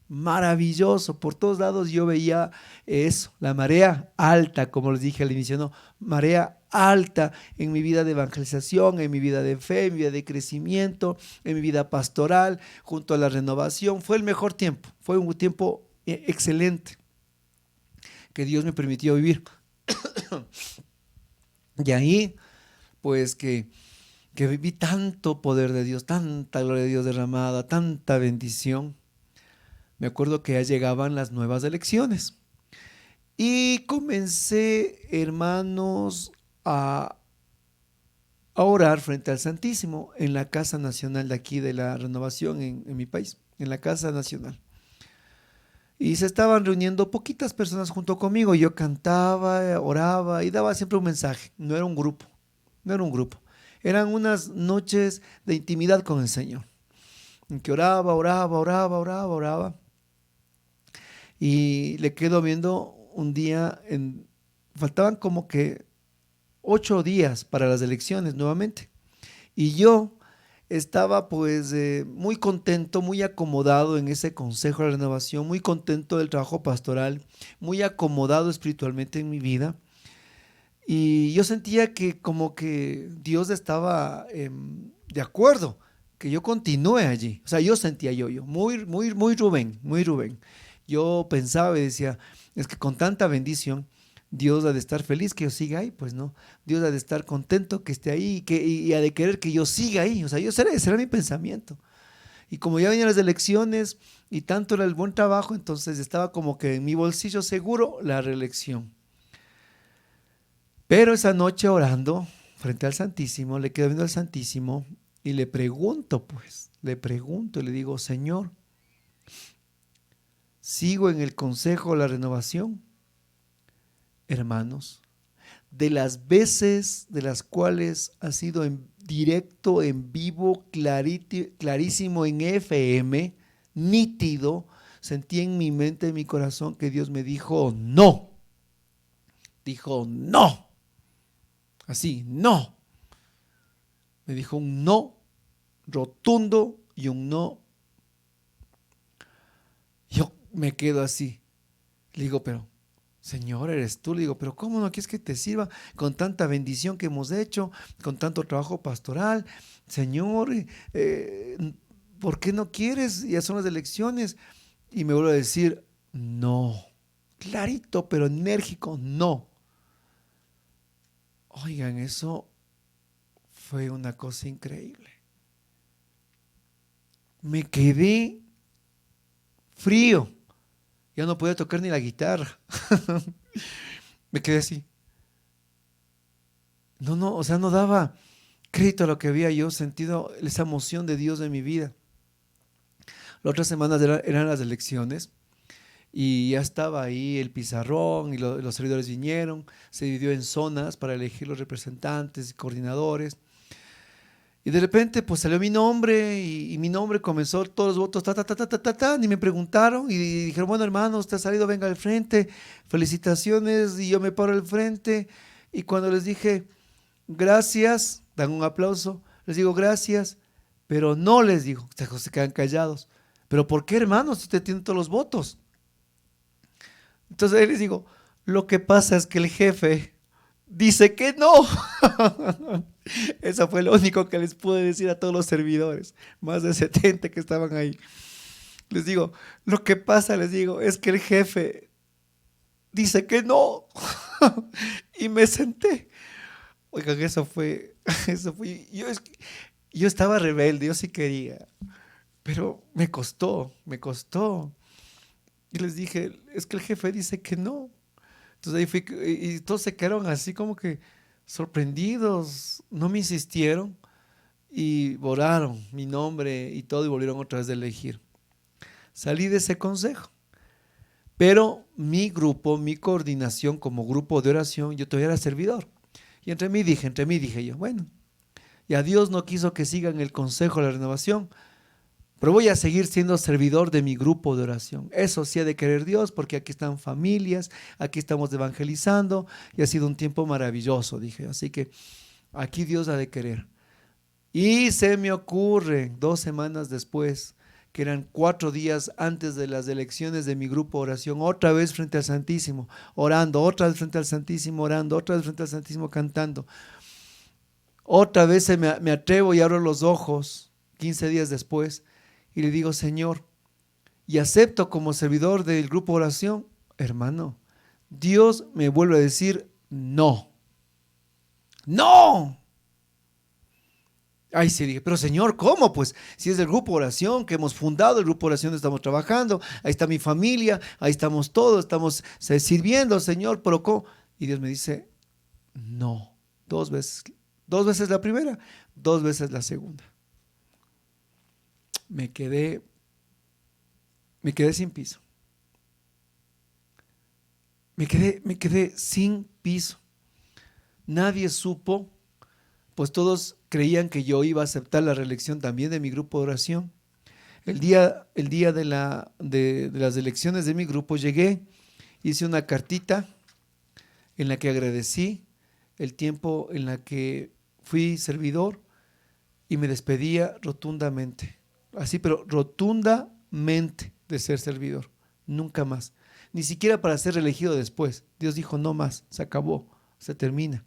Maravilloso, por todos lados yo veía eso, la marea alta, como les dije al inicio, no, marea alta en mi vida de evangelización, en mi vida de fe, en mi vida de crecimiento, en mi vida pastoral, junto a la renovación. Fue el mejor tiempo, fue un tiempo excelente que Dios me permitió vivir. Y ahí, pues que viví tanto poder de Dios, tanta gloria de Dios derramada, tanta bendición. Me acuerdo que ya llegaban las nuevas elecciones y comencé, hermanos, a orar frente al Santísimo en la Casa Nacional de aquí de la Renovación en mi país, en la Casa Nacional. Y se estaban reuniendo poquitas personas junto conmigo. Yo cantaba, oraba y daba siempre un mensaje. No era un grupo, no era un grupo. Eran unas noches de intimidad con el Señor, en que oraba. Y le quedo viendo un día, faltaban como que 8 días para las elecciones nuevamente. Y yo estaba pues muy contento, muy acomodado en ese Consejo de Renovación, muy contento del trabajo pastoral, muy acomodado espiritualmente en mi vida. Y yo sentía que como que Dios estaba de acuerdo, que yo continúe allí. O sea, yo sentía muy Rubén, muy Rubén. Yo pensaba y decía, es que con tanta bendición, Dios ha de estar feliz que yo siga ahí, pues no. Dios ha de estar contento que esté ahí y ha de querer que yo siga ahí. O sea, ese era mi pensamiento. Y como ya venían las elecciones y tanto era el buen trabajo, entonces estaba como que en mi bolsillo seguro la reelección. Pero esa noche orando frente al Santísimo, le quedo viendo al Santísimo y le pregunto, le digo, Señor, sigo en el Consejo de la Renovación, hermanos, de las veces de las cuales ha sido en directo, en vivo, clarísimo en FM, nítido, sentí en mi mente, en mi corazón que Dios me dijo no, así, no, me dijo un no rotundo y un no. Yo me quedo así, le digo, pero Señor, eres tú. Le digo, pero ¿cómo no quieres que te sirva con tanta bendición que hemos hecho, con tanto trabajo pastoral? Señor, ¿por qué no quieres? Ya son las elecciones. Y me vuelve a decir, no. Clarito, pero enérgico, no. Oigan, eso fue una cosa increíble. Me quedé frío. Ya no podía tocar ni la guitarra. Me quedé así. No, o sea, no daba crédito a lo que había yo sentido, esa emoción de Dios en mi vida. Las otras semanas eran las elecciones y ya estaba ahí el pizarrón y los servidores vinieron, se dividió en zonas para elegir los representantes y coordinadores. Y de repente pues salió mi nombre y mi nombre comenzó todos los votos, ni me preguntaron y dijeron, bueno hermano, usted ha salido, venga al frente, felicitaciones, y yo me paro al frente y cuando les dije gracias, dan un aplauso, les digo gracias, pero no les digo, se quedan callados. Pero ¿por qué hermano si usted tiene todos los votos? Entonces ahí les digo, lo que pasa es que el jefe dice que no. Eso fue lo único que les pude decir a todos los servidores, más de 70 que estaban ahí. Les digo, lo que pasa, les digo, es que el jefe dice que no. Y me senté. Oigan, eso fue, yo estaba rebelde, yo sí quería. pero me costó, me costó. Y les dije, es que el jefe dice que no. Entonces ahí fui, y todos se quedaron así como que sorprendidos, no me insistieron y borraron mi nombre y todo y volvieron otra vez a elegir. Salí de ese consejo. Pero mi grupo, mi coordinación como grupo de oración, yo todavía era servidor. Y entre mí dije yo, bueno, ya Dios no quiso que sigan el consejo de la renovación, pero voy a seguir siendo servidor de mi grupo de oración. Eso sí ha de querer Dios, porque aquí están familias, aquí estamos evangelizando y ha sido un tiempo maravilloso, dije. Así que aquí Dios ha de querer. Y se me ocurre 2 semanas después, que eran 4 días antes de las elecciones de mi grupo de oración, otra vez frente al Santísimo, orando, otra vez frente al Santísimo, orando, otra vez frente al Santísimo, cantando. Otra vez me atrevo y abro los ojos 15 días después y le digo, Señor, y acepto como servidor del grupo de oración, hermano, Dios me vuelve a decir no. ¡No! Ay, sí, dije, pero Señor, ¿cómo? Pues si es el grupo de oración que hemos fundado, el grupo de oración estamos trabajando, ahí está mi familia, ahí estamos todos, estamos sirviendo, Señor, pero ¿cómo? Y Dios me dice, no, 2 veces, 2 veces la primera, 2 veces la segunda. Me quedé sin piso. Me quedé sin piso. Nadie supo, pues todos creían que yo iba a aceptar la reelección también de mi grupo de oración. El día de las elecciones de mi grupo llegué, hice una cartita en la que agradecí el tiempo en la que fui servidor y me despedía rotundamente. Así, pero rotundamente de ser servidor. Nunca más. Ni siquiera para ser reelegido después. Dios dijo, no más, se acabó, se termina.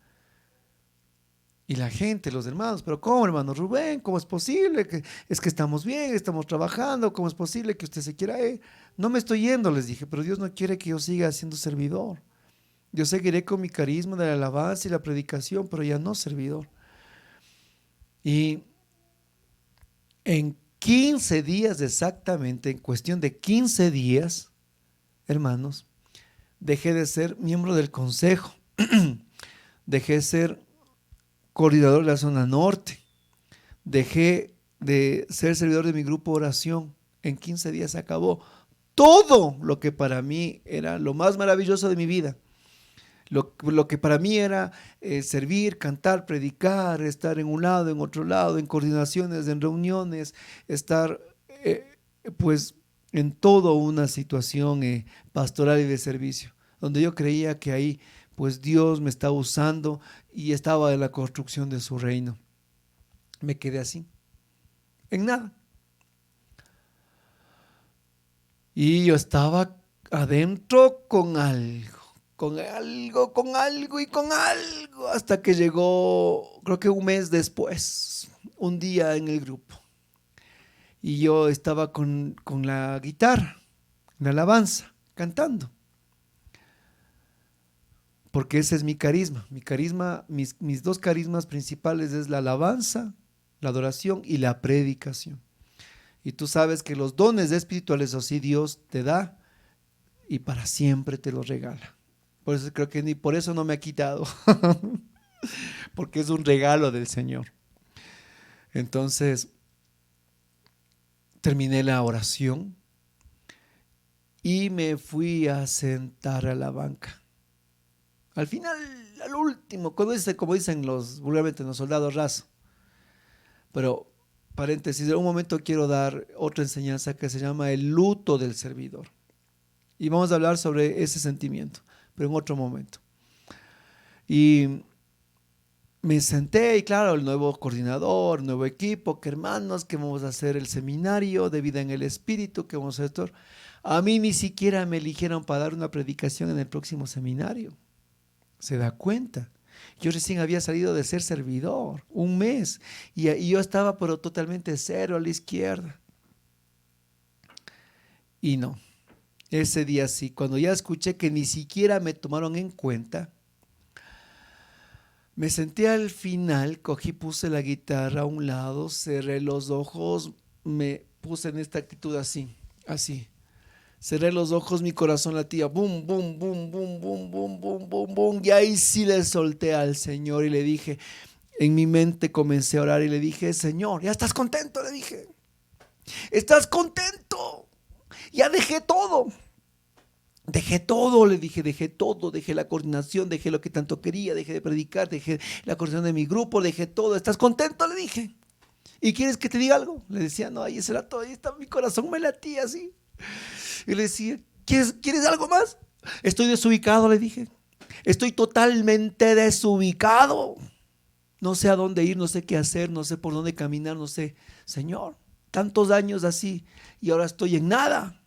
Y la gente, los hermanos, pero ¿cómo, hermano Rubén? ¿Cómo es posible? Es que estamos bien, estamos trabajando, ¿cómo es posible que usted se quiera ir? No me estoy yendo, les dije, pero Dios no quiere que yo siga siendo servidor. Yo seguiré con mi carisma de la alabanza y la predicación, pero ya no servidor. Y en 15 días exactamente, en cuestión de 15 días, hermanos, dejé de ser miembro del consejo, dejé de ser coordinador de la zona norte, dejé de ser servidor de mi grupo de oración. En 15 días se acabó todo lo que para mí era lo más maravilloso de mi vida. Lo que para mí era servir, cantar, predicar, estar en un lado, en otro lado, en coordinaciones, en reuniones, estar pues en toda una situación pastoral y de servicio, donde yo creía que ahí pues Dios me estaba usando y estaba en la construcción de su reino. Me quedé así, en nada. Y yo estaba adentro con algo, hasta que llegó, creo que un mes después, un día en el grupo. Y yo estaba con la guitarra, la alabanza, cantando. Porque ese es mi carisma. Mis 2 carismas principales es la alabanza, la adoración y la predicación. Y tú sabes que los dones espirituales, así Dios te da y para siempre te los regala. Por eso creo que ni por eso no me ha quitado, porque es un regalo del Señor. Entonces, terminé la oración y me fui a sentar a la banca. Al final, al último, como dicen vulgarmente los soldados rasos. Pero, paréntesis, en un momento quiero dar otra enseñanza que se llama el luto del servidor. Y vamos a hablar sobre ese sentimiento, pero en otro momento. Y me senté y claro, el nuevo coordinador, nuevo equipo, que hermanos, que vamos a hacer el seminario de vida en el espíritu, que vamos a hacer. A mí ni siquiera me eligieron para dar una predicación en el próximo seminario. ¿Se da cuenta? Yo recién había salido de ser servidor, un mes, y yo estaba pero totalmente cero a la izquierda. Y no, ese día sí, cuando ya escuché que ni siquiera me tomaron en cuenta, me senté al final, puse la guitarra a un lado, cerré los ojos, me puse en esta actitud así, así. Cerré los ojos, mi corazón latía, boom, boom, boom, boom, boom, boom, boom, boom, boom. Y ahí sí le solté al Señor y le dije, en mi mente comencé a orar y le dije, Señor, ¿ya estás contento? Le dije, ¿estás contento? Ya dejé todo. Dejé todo, le dije, dejé todo, dejé la coordinación, dejé lo que tanto quería, dejé de predicar, dejé la coordinación de mi grupo, dejé todo. ¿Estás contento? Le dije. ¿Y quieres que te diga algo? Le decía, no, ahí será todo, ahí está, mi corazón me latía así. Y le decía, ¿quieres algo más? Estoy desubicado, le dije. Estoy totalmente desubicado. No sé a dónde ir, no sé qué hacer, no sé por dónde caminar, no sé. Señor, tantos años así y ahora estoy en nada.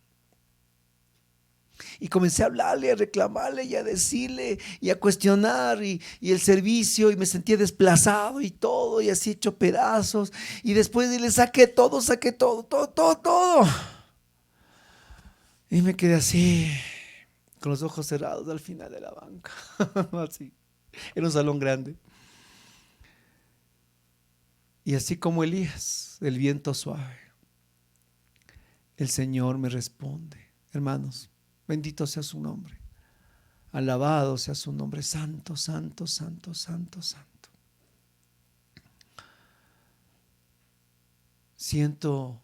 Y comencé a hablarle, a reclamarle y a decirle y a cuestionar y el servicio, y me sentía desplazado y todo, y así hecho pedazos. Y después le saqué todo, todo. Y me quedé así, con los ojos cerrados al final de la banca. Así, en un salón grande. Y así como Elías, el viento suave, el Señor me responde. Hermanos, bendito sea su nombre. Alabado sea su nombre. Santo, santo, santo, santo, santo. Siento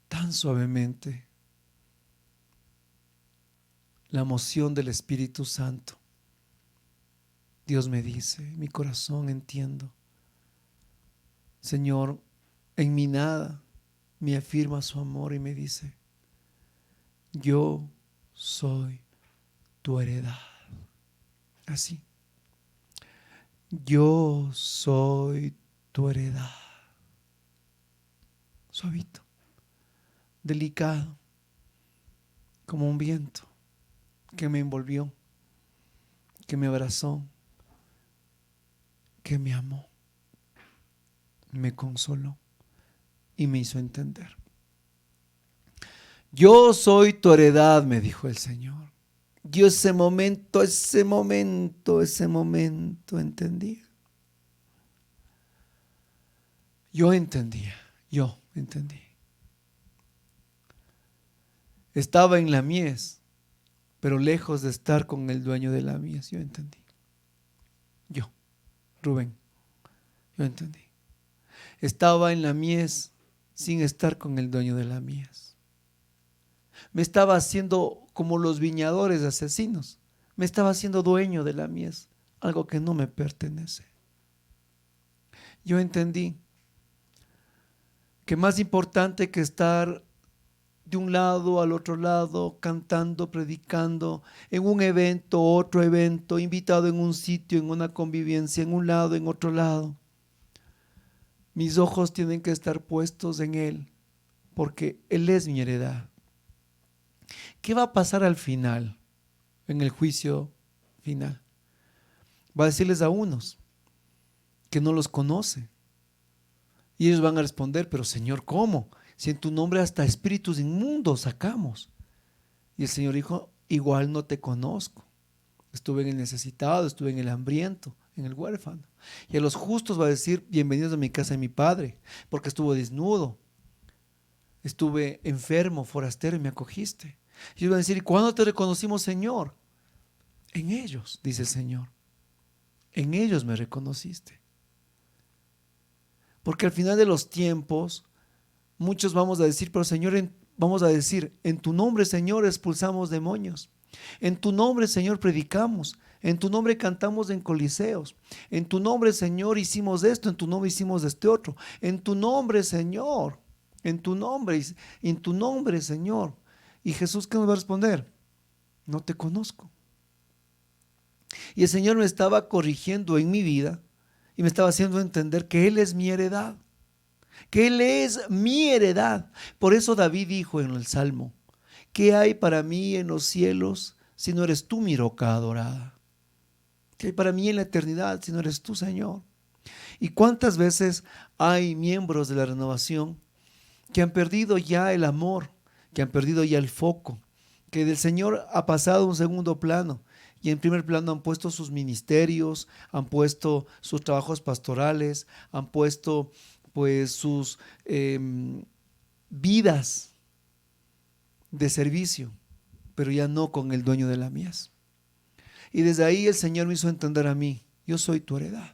tan suavemente la emoción del Espíritu Santo. Dios me dice, mi corazón entiendo. Señor, en mi nada me afirma su amor y me dice, yo soy tu heredad. Así. Yo soy tu heredad. Suavito, delicado, como un viento que me envolvió, que me abrazó, que me amó, me consoló y me hizo entender. Yo soy tu heredad, me dijo el Señor. Yo ese momento entendí. Yo entendí. Estaba en la mies, pero lejos de estar con el dueño de la mies. Yo entendí. Yo, Rubén, yo entendí. Estaba en la mies sin estar con el dueño de la mies. Me estaba haciendo como los viñadores asesinos. Me estaba haciendo dueño de la mies, algo que no me pertenece. Yo entendí que más importante que estar de un lado al otro lado, cantando, predicando, en un evento, otro evento, invitado en un sitio, en una convivencia, en un lado, en otro lado. Mis ojos tienen que estar puestos en Él, porque Él es mi heredad. ¿Qué va a pasar al final, en el juicio final? Va a decirles a unos que no los conoce. Y ellos van a responder, pero Señor, ¿cómo? Si en tu nombre hasta espíritus inmundos sacamos. Y el Señor dijo, igual no te conozco. Estuve en el necesitado, estuve en el hambriento, en el huérfano. Y a los justos va a decir, bienvenidos a mi casa de mi Padre, porque estuvo desnudo, estuve enfermo, forastero y me acogiste. Y ellos van a decir, ¿y cuándo te reconocimos, Señor? En ellos, dice el Señor. En ellos me reconociste. Porque al final de los tiempos, muchos vamos a decir, pero Señor, vamos a decir, en tu nombre, Señor, expulsamos demonios. En tu nombre, Señor, predicamos. En tu nombre cantamos en coliseos. En tu nombre, Señor, hicimos esto. En tu nombre hicimos este otro. En tu nombre, Señor. En tu nombre, Señor. Y Jesús, ¿qué nos va a responder? No te conozco. Y el Señor me estaba corrigiendo en mi vida y me estaba haciendo entender que Él es mi heredad. Que Él es mi heredad. Por eso David dijo en el Salmo, ¿qué hay para mí en los cielos si no eres tú mi roca adorada? ¿Qué hay para mí en la eternidad si no eres tú, Señor? ¿Y cuántas veces hay miembros de la renovación que han perdido ya el amor, que han perdido ya el foco, que del Señor ha pasado a un segundo plano y en primer plano han puesto sus ministerios, han puesto sus trabajos pastorales, han puesto pues sus vidas de servicio, pero ya no con el dueño de la mies. Y desde ahí el Señor me hizo entender a mí, yo soy tu heredad.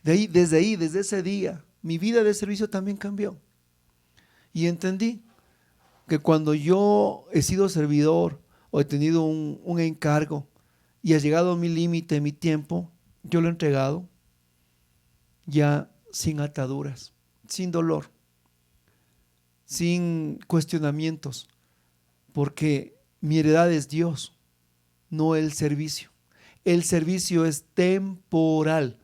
Desde ese día, mi vida de servicio también cambió. Y entendí que cuando yo he sido servidor o he tenido un encargo y ha llegado mi límite, mi tiempo, yo lo he entregado ya sin ataduras, sin dolor, sin cuestionamientos, porque mi heredad es Dios, no el servicio. El servicio es temporal.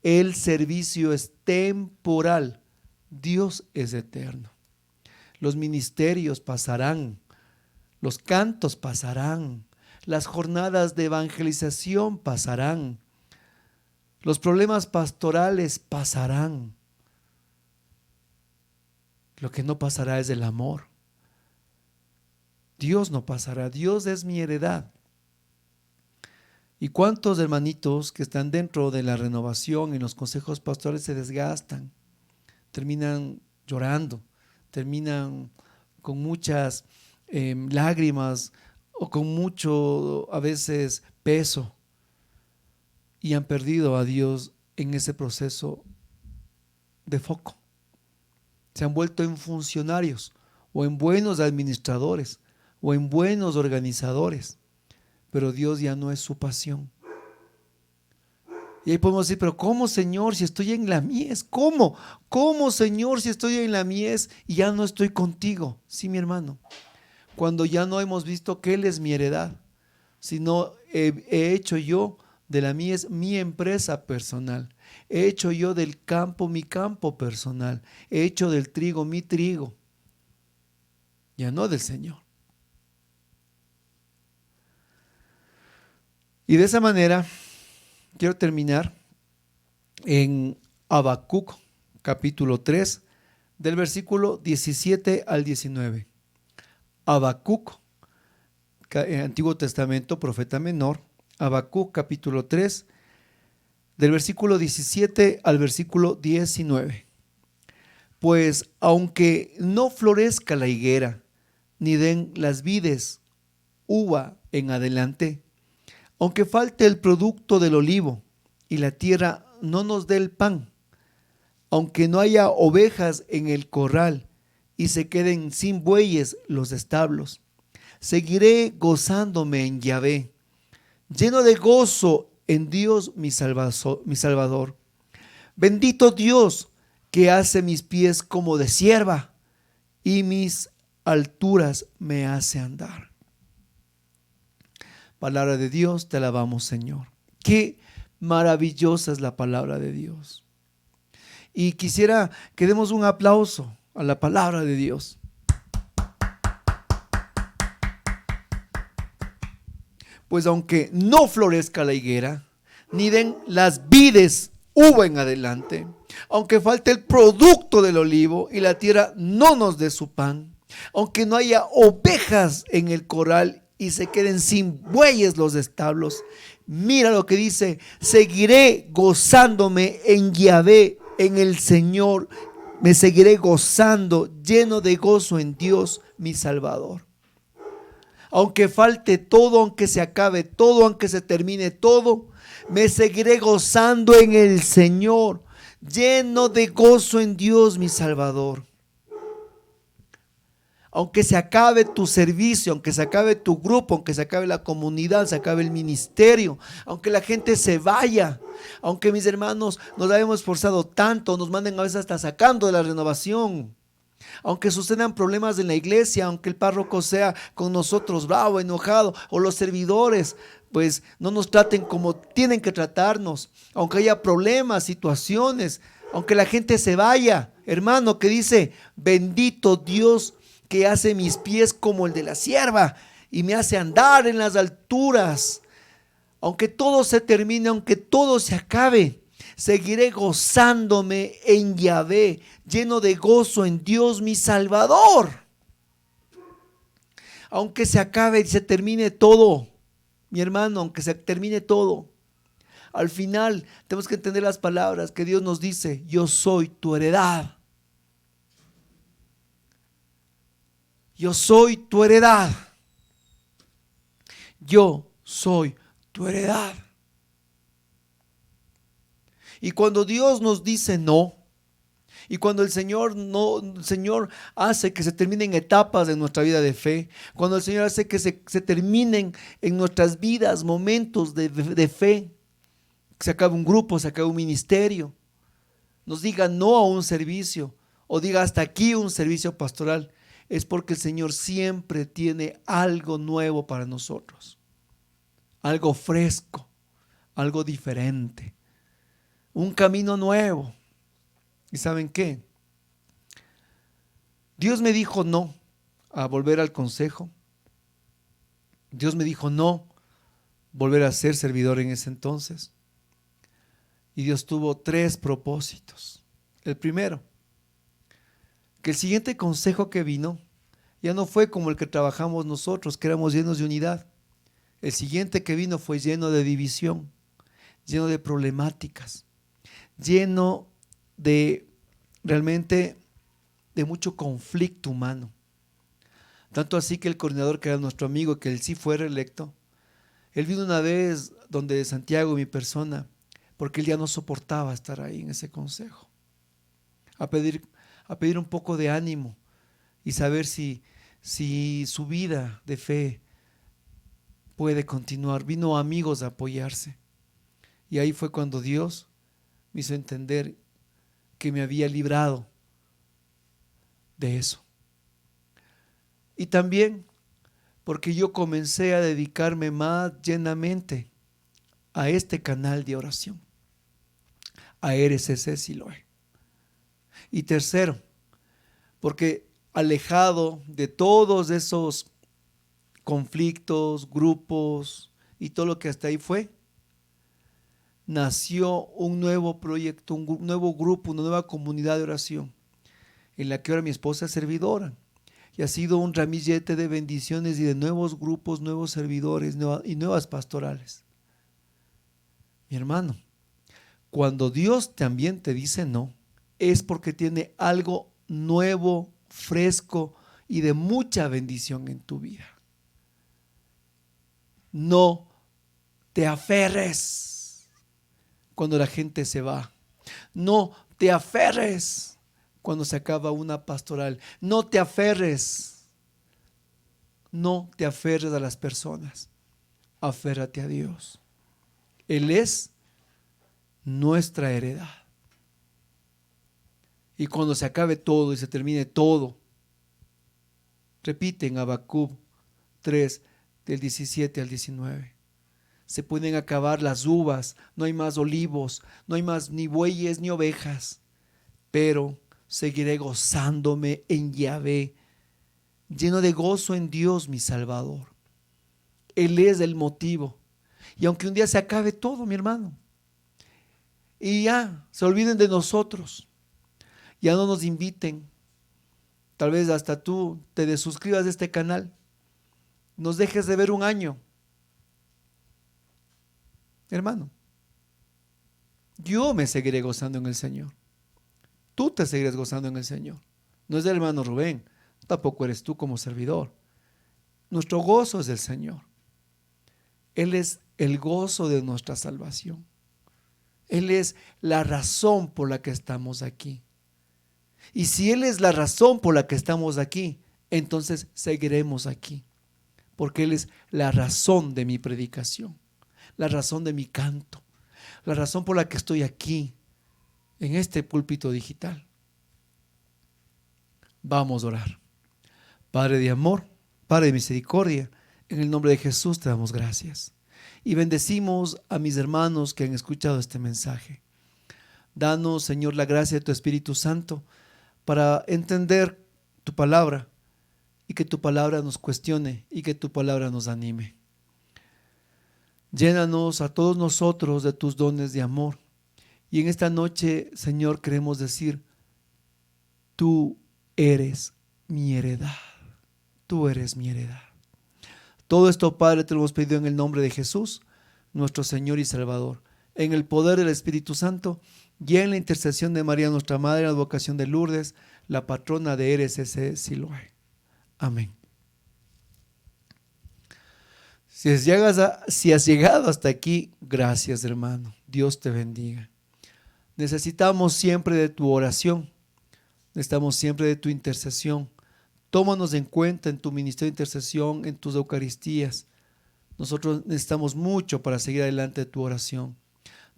El servicio es temporal. Dios es eterno. Los ministerios pasarán, los cantos pasarán, las jornadas de evangelización pasarán, los problemas pastorales pasarán. Lo que no pasará es el amor. Dios no pasará, Dios es mi heredad. ¿Y cuántos hermanitos que están dentro de la renovación en los consejos pastorales se desgastan? Terminan llorando, terminan con muchas lágrimas o con mucho, a veces, peso, y han perdido a Dios en ese proceso de foco. Se han vuelto en funcionarios o en buenos administradores o en buenos organizadores, pero Dios ya no es su pasión. Y ahí podemos decir, pero ¿cómo, Señor, si estoy en la mies? ¿Cómo? ¿Cómo, Señor, si estoy en la mies y ya no estoy contigo? Sí, mi hermano, cuando ya no hemos visto que Él es mi heredad, sino he hecho yo de la mies mi empresa personal, he hecho yo del campo mi campo personal, he hecho del trigo mi trigo, ya no del Señor. Y de esa manera quiero terminar en Habacuc, capítulo 3, del versículo 17 al 19. Habacuc, Antiguo Testamento, profeta menor. Habacuc, capítulo 3, del versículo 17 al versículo 19. Pues aunque no florezca la higuera, ni den las vides uva en adelante, aunque falte el producto del olivo y la tierra no nos dé el pan, aunque no haya ovejas en el corral y se queden sin bueyes los establos, seguiré gozándome en Yahvé, lleno de gozo en Dios mi Salvador. Bendito Dios que hace mis pies como de sierva y mis alturas me hace andar. Palabra de Dios, te alabamos, Señor. Qué maravillosa es la palabra de Dios. Y quisiera que demos un aplauso a la palabra de Dios. Pues aunque no florezca la higuera, ni den las vides uva en adelante, aunque falte el producto del olivo y la tierra no nos dé su pan, aunque no haya ovejas en el corral y se queden sin bueyes los establos, mira lo que dice: seguiré gozándome en Yahvé, en el Señor, me seguiré gozando, lleno de gozo en Dios mi Salvador. Aunque falte todo, aunque se acabe todo, aunque se termine todo, me seguiré gozando en el Señor, lleno de gozo en Dios mi Salvador. Aunque se acabe tu servicio, aunque se acabe tu grupo, aunque se acabe la comunidad, se acabe el ministerio, aunque la gente se vaya, aunque mis hermanos nos hayamos esforzado tanto, nos manden a veces hasta sacando de la renovación, aunque sucedan problemas en la iglesia, aunque el párroco sea con nosotros bravo, enojado, o los servidores pues no nos traten como tienen que tratarnos, aunque haya problemas, situaciones, aunque la gente se vaya, hermano, que dice: bendito Dios que hace mis pies como el de la sierva y me hace andar en las alturas. Aunque todo se termine, aunque todo se acabe, seguiré gozándome en Yahvé, lleno de gozo en Dios mi Salvador. Aunque se acabe y se termine todo, mi hermano, aunque se termine todo, al final tenemos que entender las palabras que Dios nos dice: yo soy tu heredad. Yo soy tu heredad. Yo soy tu heredad. Y cuando Dios nos dice no, y cuando el Señor hace que se terminen etapas de nuestra vida de fe, cuando el Señor hace que se terminen en nuestras vidas momentos de fe, que se acabe un grupo, se acabe un ministerio, nos diga no a un servicio o diga hasta aquí un servicio pastoral, es porque el Señor siempre tiene algo nuevo para nosotros, algo fresco, algo diferente, un camino nuevo. ¿Y saben qué? Dios me dijo no a volver al consejo. Dios me dijo no volver a ser servidor en ese entonces. Y Dios tuvo 3 propósitos. El primero, que el siguiente consejo que vino ya no fue como el que trabajamos nosotros, que éramos llenos de unidad. El siguiente que vino fue lleno de división, lleno de problemáticas, lleno de realmente de mucho conflicto humano. Tanto así que el coordinador, que era nuestro amigo, que él sí fue reelecto, él vino una vez donde Santiago, mi persona, porque él ya no soportaba estar ahí en ese consejo, a pedir un poco de ánimo y saber si su vida de fe puede continuar. Vino amigos a apoyarse. Y ahí fue cuando Dios me hizo entender que me había librado de eso. Y también porque yo comencé a dedicarme más llenamente a este canal de oración, a RCC Siloé. Y tercero, porque alejado de todos esos conflictos, grupos y todo lo que hasta ahí fue, nació un nuevo proyecto, un nuevo grupo, una nueva comunidad de oración, en la que ahora mi esposa es servidora. Y ha sido un ramillete de bendiciones y de nuevos grupos, nuevos servidores y nuevas pastorales. Mi hermano, cuando Dios también te dice no, es porque tiene algo nuevo, fresco y de mucha bendición en tu vida. No te aferres cuando la gente se va. No te aferres cuando se acaba una pastoral. No te aferres. No te aferres a las personas. Aférrate a Dios. Él es nuestra heredad. Y cuando se acabe todo y se termine todo, repite en Habacuc 3, del 17 al 19. Se pueden acabar las uvas, no hay más olivos, no hay más ni bueyes ni ovejas, pero seguiré gozándome en Yahvé, lleno de gozo en Dios mi Salvador. Él es el motivo. Y aunque un día se acabe todo, mi hermano, y ya se olviden de nosotros, ya no nos inviten, tal vez hasta tú te desuscribas de este canal, nos dejes de ver un año, hermano, yo me seguiré gozando en el Señor. Tú te seguirás gozando en el Señor. No es del hermano Rubén, tampoco eres tú como servidor. Nuestro gozo es del Señor. Él es el gozo de nuestra salvación. Él es la razón por la que estamos aquí. Y si Él es la razón por la que estamos aquí, entonces seguiremos aquí. Porque Él es la razón de mi predicación, la razón de mi canto, la razón por la que estoy aquí, en este púlpito digital. Vamos a orar. Padre de amor, Padre de misericordia, en el nombre de Jesús te damos gracias. Y bendecimos a mis hermanos que han escuchado este mensaje. Danos, Señor, la gracia de tu Espíritu Santo para entender tu palabra y que tu palabra nos cuestione y que tu palabra nos anime. Llénanos a todos nosotros de tus dones de amor. Y en esta noche, Señor, queremos decir, tú eres mi heredad. Tú eres mi heredad. Todo esto, Padre, te lo hemos pedido en el nombre de Jesús, nuestro Señor y Salvador, en el poder del Espíritu Santo y en la intercesión de María, nuestra Madre, la advocación de Lourdes, la patrona de RCC Siloé. Amén. Si has llegado hasta aquí, gracias, hermano. Dios te bendiga. Necesitamos siempre de tu oración. Necesitamos siempre de tu intercesión. Tómanos en cuenta en tu ministerio de intercesión, en tus Eucaristías. Nosotros necesitamos mucho para seguir adelante de tu oración.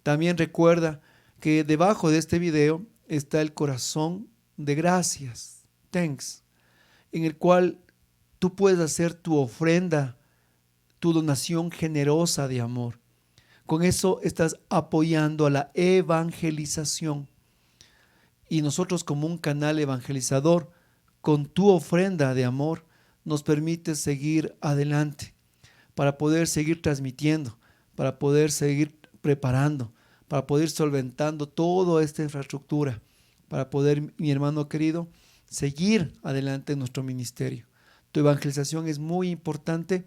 También recuerda que debajo de este video está el corazón de gracias, thanks, en el cual tú puedes hacer tu ofrenda, tu donación generosa de amor. Con eso estás apoyando a la evangelización. Y nosotros, como un canal evangelizador, con tu ofrenda de amor, nos permite seguir adelante, para poder seguir transmitiendo, para poder seguir preparando, para poder ir solventando toda esta infraestructura, para poder, mi hermano querido, seguir adelante en nuestro ministerio. Tu evangelización es muy importante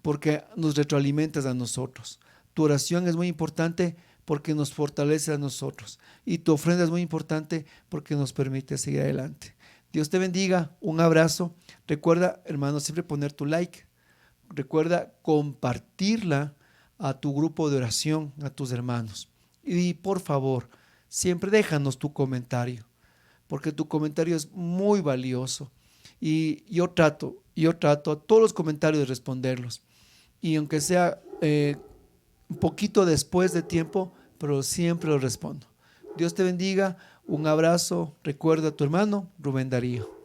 porque nos retroalimentas a nosotros. Tu oración es muy importante porque nos fortalece a nosotros. Y tu ofrenda es muy importante porque nos permite seguir adelante. Dios te bendiga. Un abrazo. Recuerda, hermano, siempre poner tu like. Recuerda compartirla a tu grupo de oración, a tus hermanos. Y por favor, siempre déjanos tu comentario, porque tu comentario es muy valioso. Y yo trato a todos los comentarios de responderlos. Y aunque sea un poquito después de tiempo, pero siempre los respondo. Dios te bendiga. Un abrazo. Recuerda a tu hermano Rubén Darío.